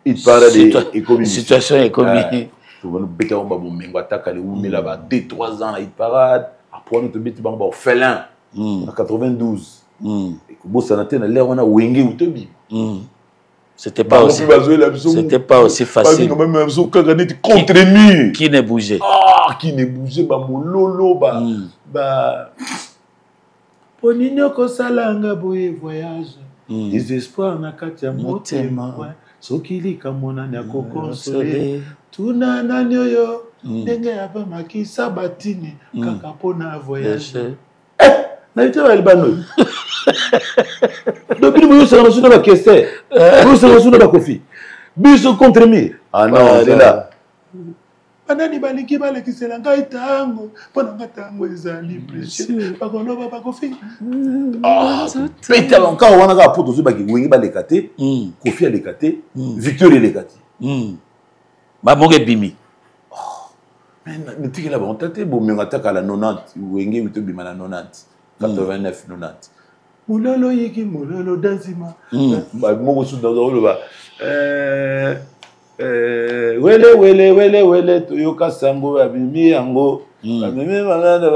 Il parle de situation économique. Nous avons 2-3 ans, il parade. Après, nous avons fait l'un en 92. C'était pas aussi facile. Qui ne bougeait. Ah, qui ne bougeait. Lolo. Poninyo kosalanga boye voyage. Les espoirs na katia motema. Sokili kamona na kokonsole tuna nani oyo ndenge aba makisa batini kaka pona voyage na ite ba libano depuis nous sommes sur la question nous sommes sur la Kofi biso contre mi ah non c'est là banani balingi balekisela ngai tango mpona nga tango ezali précieux bakoloba bakofi peta banka wana kaka po tozwi baki wengi baleka te kofi aleka te victoire eleka te bamongo ebimi netikela bango te bomenga taka la 90 wenge wito bima na 90 89 90 mulolo yiki mulolo dansima moko su oloba wele toyoka sango babimi yango bamemi bangana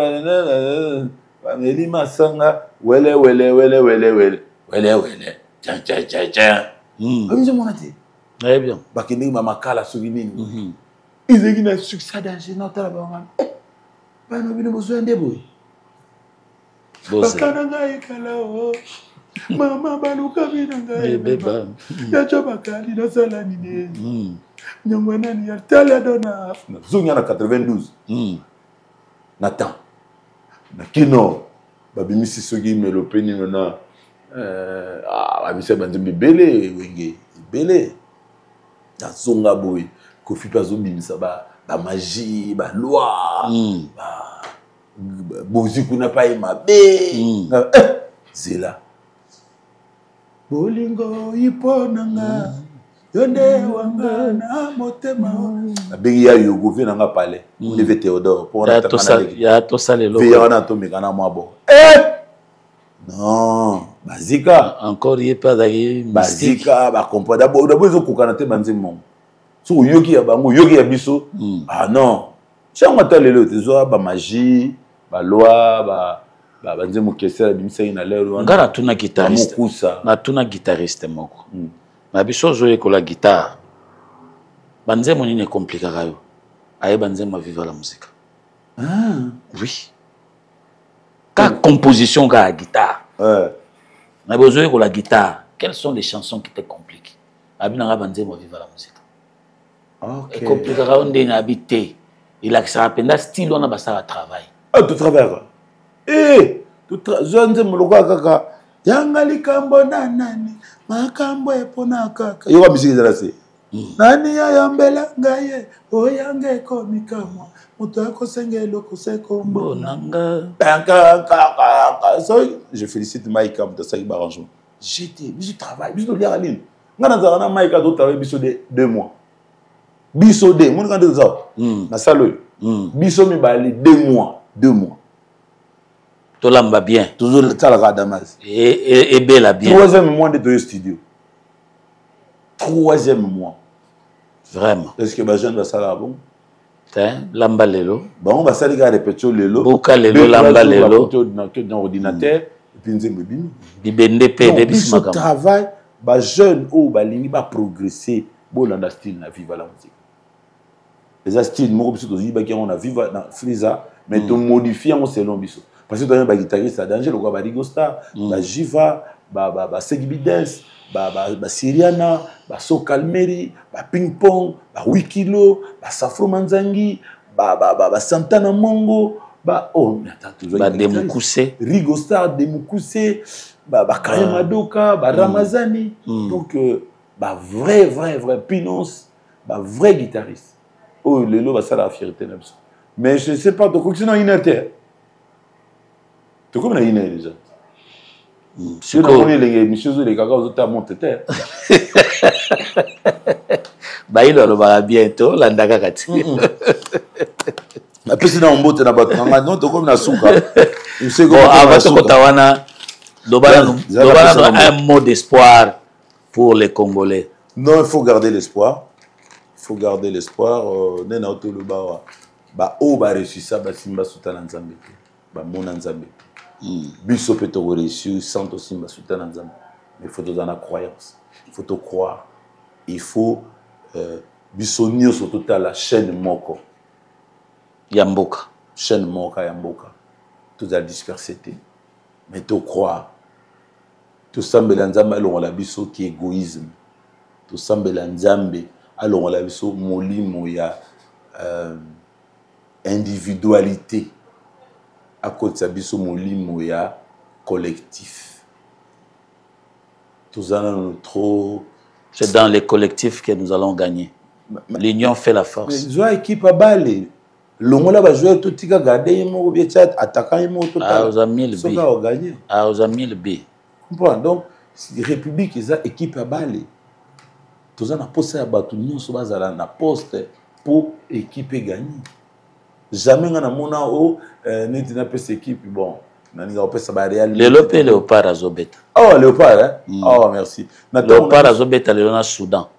bameli masanga wele bamizo mona te bien bakendeki bamakala soki nini ezeki na succès danger notala bangana bano bino bozwa nde boye bakana ngai kala o mama baluka bina ngai beba yacho bakali nasala nini nyangwa nani ya tala dona zonga na 92 na temps na kino babimisi soki melopeni na babisa banzembe bele wenge bele na zonga boy kofi pa zobimisa ba magie ba loi bozi kuna pa mabe zela bolingo iponanga yonde wanga na motema abengi ya yogo vi nanga pale olive Théodore pour na ya to salelo vi wana to mekana mwabo non bazika encore y pas d'ailleurs bazika ba comprendre d'abord ils ont kokana te banzimo so yoki ya bango yoki ya biso ah non chango talelo tezo ba magie ba loi ba banzimo kesa bimisa ina lelo ngara tuna guitariste na tuna guitariste moko na biso zo ekola guitare banzemo nini compliqué kayo aye banzemo vivre la musique oui ka composition ka guitare na besoin ekola guitare quelles sont les chansons qui te compliquent abina banzemo vivre la musique et compliqué kayo ndena habité il a que ça appenda style on a basa travail tout travail zonze muloko kaka yanga likambo na nani makambo epona kaka yoka misiki zala se nani ya yambela ngaye oyange ko mikamwa muto akosengelo kosekombo nanga so je félicite Maïka de ça arrangement j'étais biso travail biso lire aline ngana zala na Maïka do travail biso de 2 mois biso de mon quand ça na salo biso mi bali 2 mois to lamba bien toujours la Damas et bella bien 3e mois de ton studio 3e mois vraiment est-ce que ba jeune va ça là bon lamba lelo bon ba ça les gars répéter lelo boka lelo lamba lelo dans ordinateur et puis nzembe bimi bibende pe de bismaka travail ba jeune ou ba lingi ba progresser bo landa style na viva la musique les styles mo biso to yiba ki on a viva na Friza mais to modifier on selon biso parce que dans un guitariste à danger le quoi ba Rigo Star ba Jiva ba Segbi Dance ba Siriana ba So Calmeri ba Ping Pong ba Wikilo ba Safro Manzangi ba Santana Mongo ba oh attends toujours ba Demukuse Rigo Star Demukuse ba Kaya Madoka ba Ramazani donc ba vrai Pinonce ba vrai guitariste oh lelo ba ça la fierté même ça mais je sais pas donc sinon inerte tu comme na déjà si on est les émissions les gaga aux autres monte terre ba il va bientôt la ndaka kati après sinon on botte na batanga non to comme na suka il sait comment avant to kotawana dobana un mot d'espoir pour les Congolais. Non, il faut garder l'espoir. Il faut garder l'espoir. Nena otoluba ba o ba réussir ça ba simba sutana nzambe. Ba mona nzambe. Biso peut réussir sans aussi simba sutana nzambe. Mais il faut donner la croyance. Il faut te croire. Il faut biso nyo sur total la chaîne moko. Yamboka. Chaîne moka yamboka. Tout a dispersé. Mais te croire. Tout semble nzambe alors la biso qui égoïsme. Tout semble nzambe alors la biso molimo ya individualité. À côté de biso molimo ya collectif. Tout ça trop. C'est dans les collectifs que nous allons gagner. L'union fait la force. Zoa équipe à balle. Longola va jouer tout tika garder mo bien chat attaquant mo tout à aux amis le B. Ça va gagner. À aux amis le B. Comprends donc République ils a équipe à balle. Tous en a posé à battre nous sur base na poste pour équipe gagner. Jamais on a mona o n'est pas cette équipe bon. Nani on peut ça ba Real. Léopard Azobeta. Oh Léopard hein. Oh merci. Léopard Azobeta le Soudan.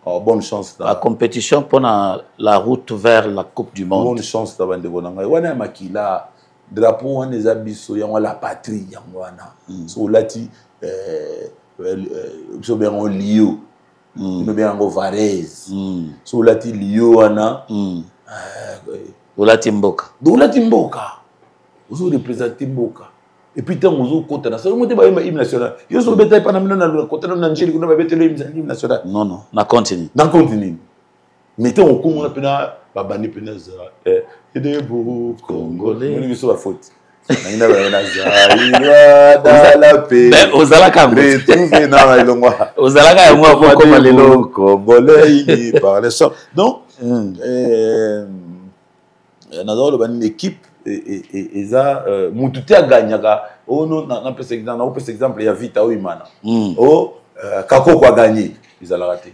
Oh, bonne chance. La compétition pour la route vers la Coupe du Monde. Bonne chance d'abord de Gonanga. Wana makila drapeau wana les abisso ya la patrie ya wana. So lati so bien on Lio. No bien on Varese. So lati Lio wana. Olati Mboka. Olati Mboka. Vous représentez Mboka. Et puis tant vous côté national, vous êtes hymne national. Yo so beta pas na mino côté na Nigeria kuna ba beta hymne national. Non non, na continue. Dans continue. Mettez au Congo na pena ba bani pena za et des beaux Congolais. Nous sommes à faute. Na ba za dans la paix. Mais ozalaka retrouver na ilongwa. Ozalaka ya mwa ko comme lelo Congolais il parle ça. Donc nazalo ba une équipe et ça mututi a gagné oh non na peut exemple il y a vite au imana oh Kakoko a gagné ils ont raté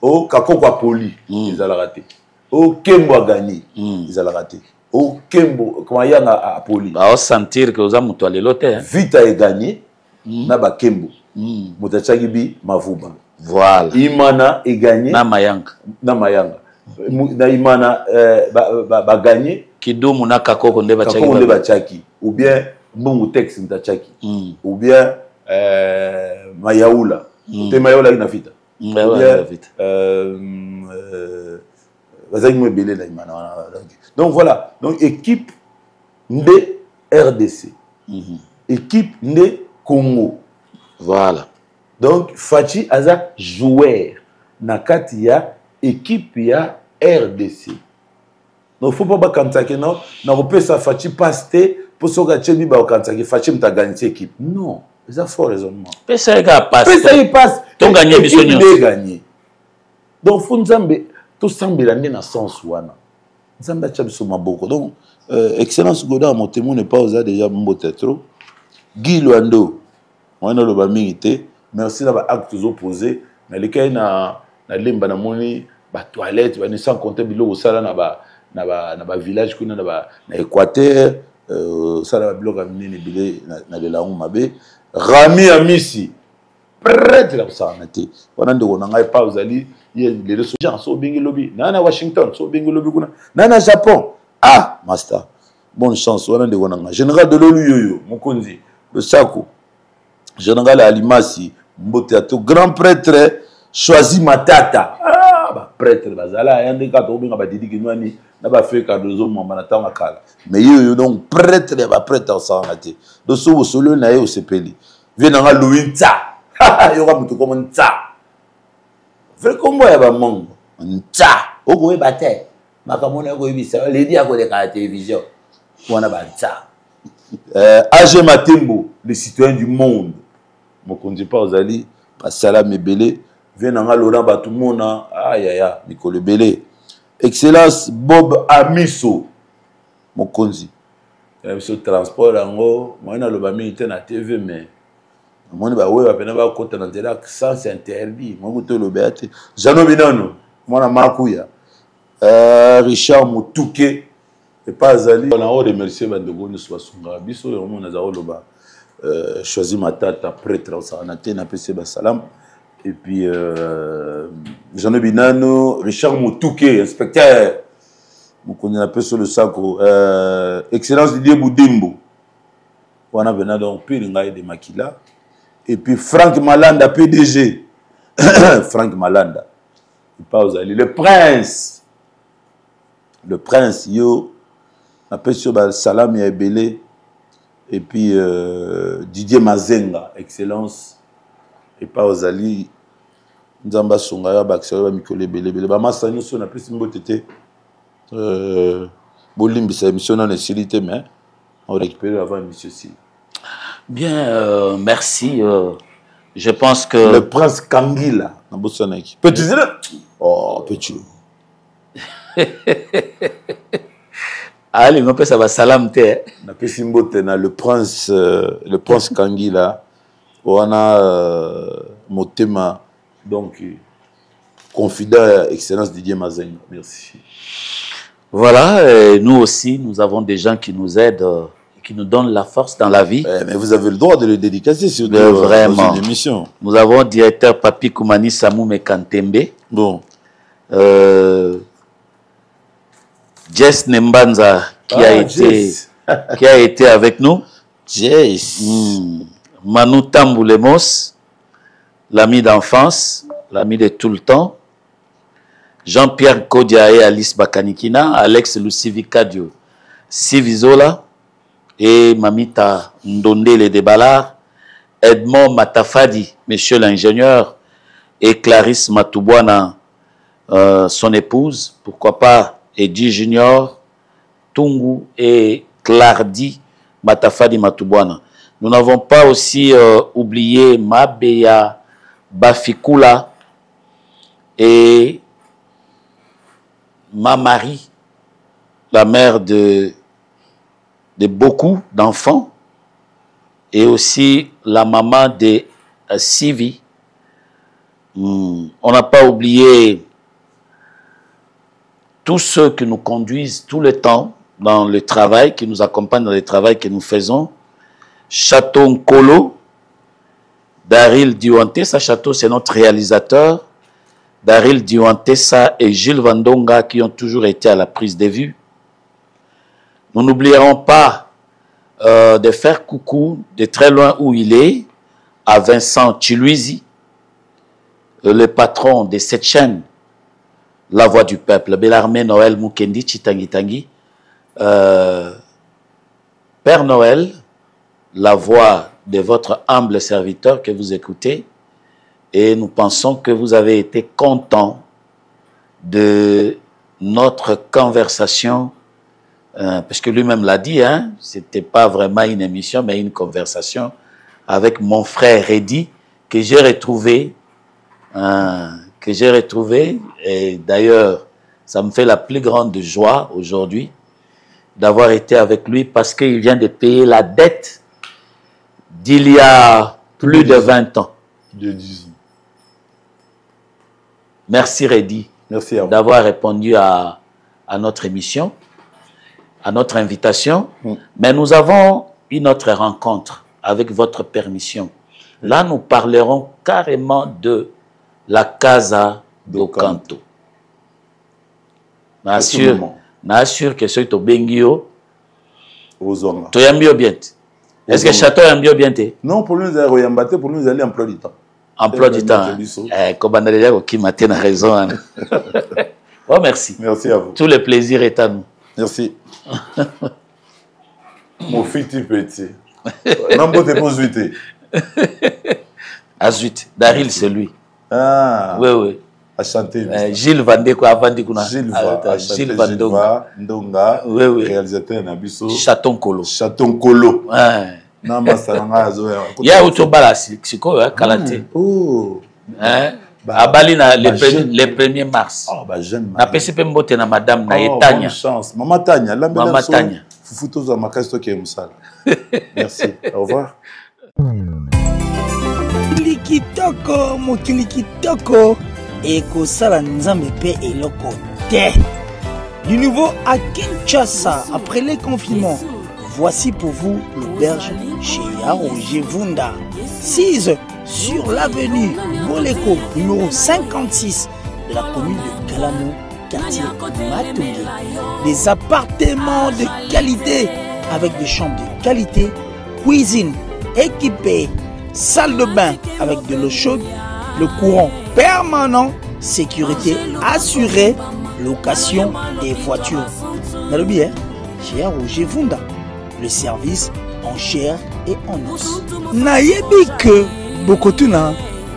oh Kakoko a poli ils ont raté oh Kembo a gagné ils ont raté oh Kembo comment il y a poli bah on sentir que aux amuto les loter vite a gagné na ba Kembo mutachagi bi mavuba voilà imana a gagné na mayanga na imana ba gagné Kidumu na Kakoko nde bachaki ou bien Mbungu Tex mtachaki ou bien Mayaula te Mayaula ina vita donc voilà donc équipe de RDC équipe de Congo voilà donc Fachi aza joueur na kati ya équipe ya RDC. Il ne faut pas que non, on peut ça Fachi passer pour ce que tu as dit, Fachi m'a gagné cette équipe. Non, c'est un faux raisonnement. PSA passe. PSA passe. Tu as gagné mission. Gagné. Donc, il faut que tout semble dans le sens où on a déjà beaucoup. Donc, excellence Goda, mon témoin n'est pas aux déjà mon trop. Guy Luando, on a le bamité. Merci d'avoir actes opposés. Mais les cas na limba na moni, ba toilette, ba sans compter bilo au sala na ba village kuna na Équateur ça na ba blog amini ni bilé na de la mabe Rami Amisi prêtre la ça na té wana ndo na ngai pa uzali ye les gens so bingi lobby na Washington so bingi lobby kuna na Japon ah master bonne chance wana ndo na général de l'ONU yoyo Mokonzi le Sako général Alimasi Mbote ato grand prêtre choisi Matata prêtre bazala yande ka to binga badidi kinwani na ba fe ka dozo mamba na tanga kala mais yo donc prêtre ya ba prêtre ça ngati do so solo na yo sepeli vena nga luinta yo ka mutu comme nta vrai combo ya ba mongo nta oko we bate makamona ko ibisa le dia ko de ka télévision wana ba nta AG Matembo les citoyens du monde mokonzi pa ozali pa salam ebele venanga Laurent Batumona ayaya Nicole Belé excellence Bob Amiso mokonzi monsieur transport ango mwana loba militaire na TV mais mwana ba wewe apena ba kota na tela sans interdit mwana to lobeate Jano Binano mwana makuya Richard Mutuke et pas Azali on a remercié bandogo ne soit sunga biso yo mona za loba choisi Matata prêtre ça na tena pese ba salam. Et puis, Jean Binano, Richard Moutouké, inspecteur. On connaît un peu sur le sacre. Excellence Didier Boudimbo. On a venu donc Piringaï de Makila. Et puis Franck Malanda, PDG. Franck Malanda. Il parle aux alliés. Le prince, yo. On appelle sur Salam Yaebele. Et puis Didier Mazenga, excellence. Et pas aux alliés. Nzamba Songaya, Baxer, Mikole Belé. Bah, Massa, nous sommes plus de beauté. Bolim, c'est émission dans les cilités, mais on récupère avant l'émission ci. Bien, merci. Je pense que. Le prince Kangila, dans Botswana. Petit. Oh, petit. Allez, on peut ça va salam te. Na pesimbote na le prince Kangi là. On a Motema, donc confident excellence Didier Mazenga. Merci. Voilà, et nous aussi, nous avons des gens qui nous aident, qui nous donnent la force dans la vie. Mais vous avez le droit de le dédicacer sur vraiment. Dans une émission. Nous avons le directeur Papi Koumani Samou Mekantembe. Bon. Jess Nembanza qui a été avec nous. Jess. Manu Tamboulemos, l'ami d'enfance, l'ami de tout le temps. Jean-Pierre Kodia et Alice Bakanikina, Alex Lucivikadio, Sivizola et Mamita Ndondele de Balar, Edmond Matafadi, monsieur l'ingénieur, et Clarisse Matoubouana, son épouse, pourquoi pas Eddie Junior, Tungu et Clardi Matafadi Matoubouana. Nous n'avons pas aussi oublié Mabeya Bafikula et ma Marie, la mère de beaucoup d'enfants, et aussi la maman de Sivi. On n'a pas oublié tous ceux qui nous conduisent tout le temps dans le travail, qui nous accompagnent dans le travail que nous faisons. Château Nkolo, Daryl Diwantessa, Château c'est notre réalisateur, Daryl Diwantessa et Gilles Vandonga qui ont toujours été à la prise de vue. Nous n'oublierons pas de faire coucou de très loin où il est, à Vincent Chiluizi, le patron de cette chaîne, La Voix du Peuple, Bellarmé Noël Mukendi Chitangi Tangi, Père Noël, la voix de votre humble serviteur que vous écoutez, et nous pensons que vous avez été content de notre conversation, parce que lui-même l'a dit, hein, c'était pas vraiment une émission, mais une conversation avec mon frère Reddy, que j'ai retrouvé, et d'ailleurs, ça me fait la plus grande joie aujourd'hui d'avoir été avec lui, parce qu'il vient de payer la dette d'il y a plus de 20 ans. De 10 ans. Merci Reddy d'avoir répondu à notre émission, à notre invitation. Mais nous avons une autre rencontre, avec votre permission. Là, nous parlerons carrément de la Casa do Canto. N'assure que c'est au Bengio. Tu aimes bien. Est-ce que Château aime bien? Non, pour nous, pour nous aller emploi du temps. Emploi du temps. Comme on a déjà qui m'a raison. Oh, merci. Merci à vous. Tout le plaisir est à nous. Merci. Mon fils petit. Non, bon, t'es pas zuité. Azuit. Daryl, c'est lui. Ah. Oui, oui. À chanter. Gilles Vandé, quoi, avant d'y Gilles Vandonga. Ndonga. Oui, oui. Réalisateur Nabiso. Chaton Kolo. Chaton Kolo. Ouais. Non, mais ça n'a pas. Il y a Outobala, c'est quoi, Kalate. Oh. Hein? À Bali, le 1er mars. Oh, bah, jeune. Na PCP Mbote na madame na oh, Tanya. Bonne chance. Maman Tanya. Maman Tanya. Foufouto za makasto qui est moussal. Merci. Au revoir. Kilikitoko, mokilikitoko. Eko sala nzambe pe eloko te. Du nouveau à Kinshasa, après les confinements, voici pour vous l'auberge chez Roger Vunda. 6 sur l'avenue Boleko, numéro 56 de la commune de Kalamo, quartier Matungé. Des appartements de qualité avec des chambres de qualité, cuisine équipée, salle de bain avec de l'eau chaude, le courant permanent, sécurité assurée, location des voitures. Nalobi, chez Roger Vunda, le service en chair et en os. Nayebi que Bokotuna,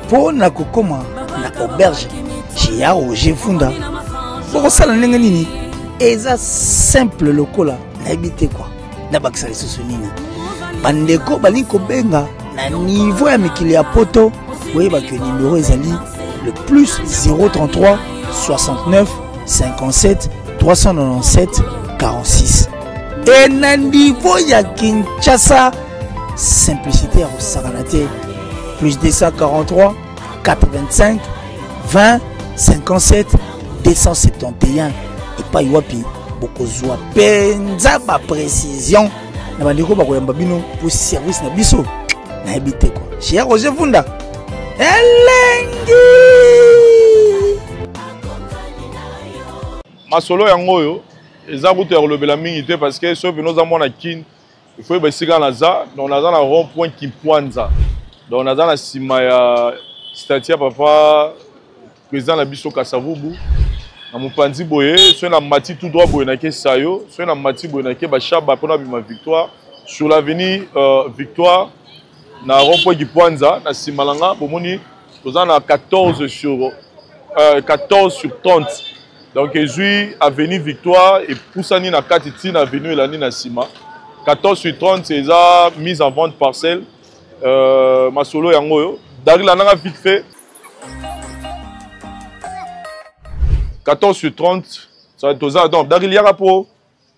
pour na kokoma na auberge chez Roger Vunda. Pour ça, nini, eza simple lokola, nayebi te quoi. Nabakisa lisusu nini. Bandeko baliko benga na niveau ya mikili ya poto, oui, bah que numéro ezali le plus 033 69 57 397 46. Et na niveau ya Kinshasa, simplicité à Saranate, plus 243 85 20 57 271. Et pas Iwapi, Bokozwa penza ba précision. Na bandeko ba koyamba bino pour service na biso. Na habité quoi. Cher Roger Vunda. Elengi. Masolo yango yo. Eza kutu ya kolobela mingi te parce que soki nous avons na kin il faut besika na za donc naza na rond point Kimpwanza donc naza na sima ya statue papa président na biso Kasavubu na mopanzi boye so na mati tout droit boye na ke sayo so na mati boye na ke ba shaba pona bima victoire sur l'avenue Victoire na rond point Kimpwanza na sima langa bomoni toza na 14 sur 30. Donc, je avenue Victoire et Poussani na Katiti na avenue Elani na Sima. 14 sur 30, c'est ça, mise en vente parcelle. Masolo yango. Dari la nanga vite fait. 14 sur 30, ça va être ça. Donc, Dari liara po.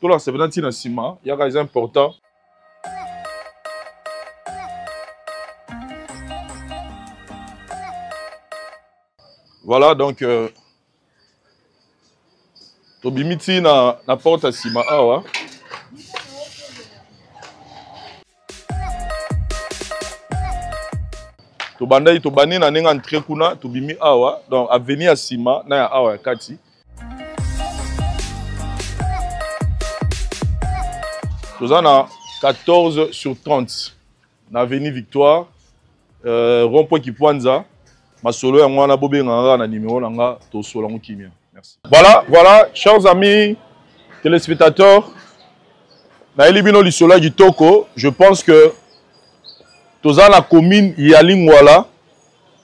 Tout là, c'est vraiment na Sima. Yara est important. Voilà, donc. Tobimiti na porte à Sima awa. Tobandai tobani na nenga entrée kuna tobimi awa donc avenue à Sima na ya awa kati. Tozana 14 sur 30 na avenue Victoire rond-point Kimpwanza masolo ya mwana bobe nganga na numéro nanga to solango kimia. Voilà, chers amis téléspectateurs, Naelibino Lissola du Toko, je pense que tous la commune Yalingwala,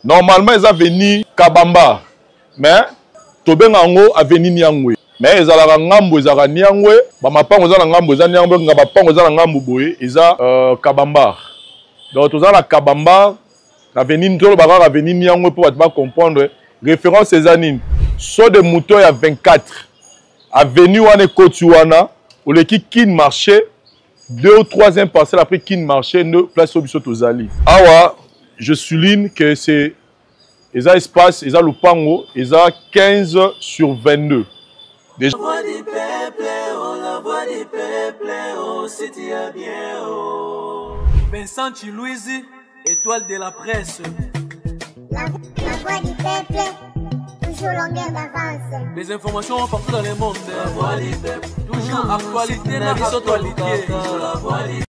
normalement ils ont venu Kabamba, mais Tobengango a venu Nyangwe. Mais ils ont Ngambo, ils ont Nyangwe, Bamapang ils ont Ngambo, ils ont Nyangwe, Ngabapang ils ont Ngambo Boye, ils ont Kabamba. Donc tous la Kabamba, Avenue Ntolo Baga, Avenue Nyangwe pour comprendre référence ces années. Soit de moutons à 24. Avenue Wane Kotuana, où l'équipe qui marchait, 2 ou 3e parcelle après qui marchait, nous place au biso tozali. Awa, je souligne que c'est Eza espace, Eza Lupango, Eza 15 sur 22. Déjà. La voix du peuple, oh, la voix du peuple, oh, c'est bien, oh. Vincent Chilouise, étoile de la presse. La voix du peuple. Toujours longueur d'avance. Les informations partout dans le monde. La voix du peuple. Toujours actualité, la actualité.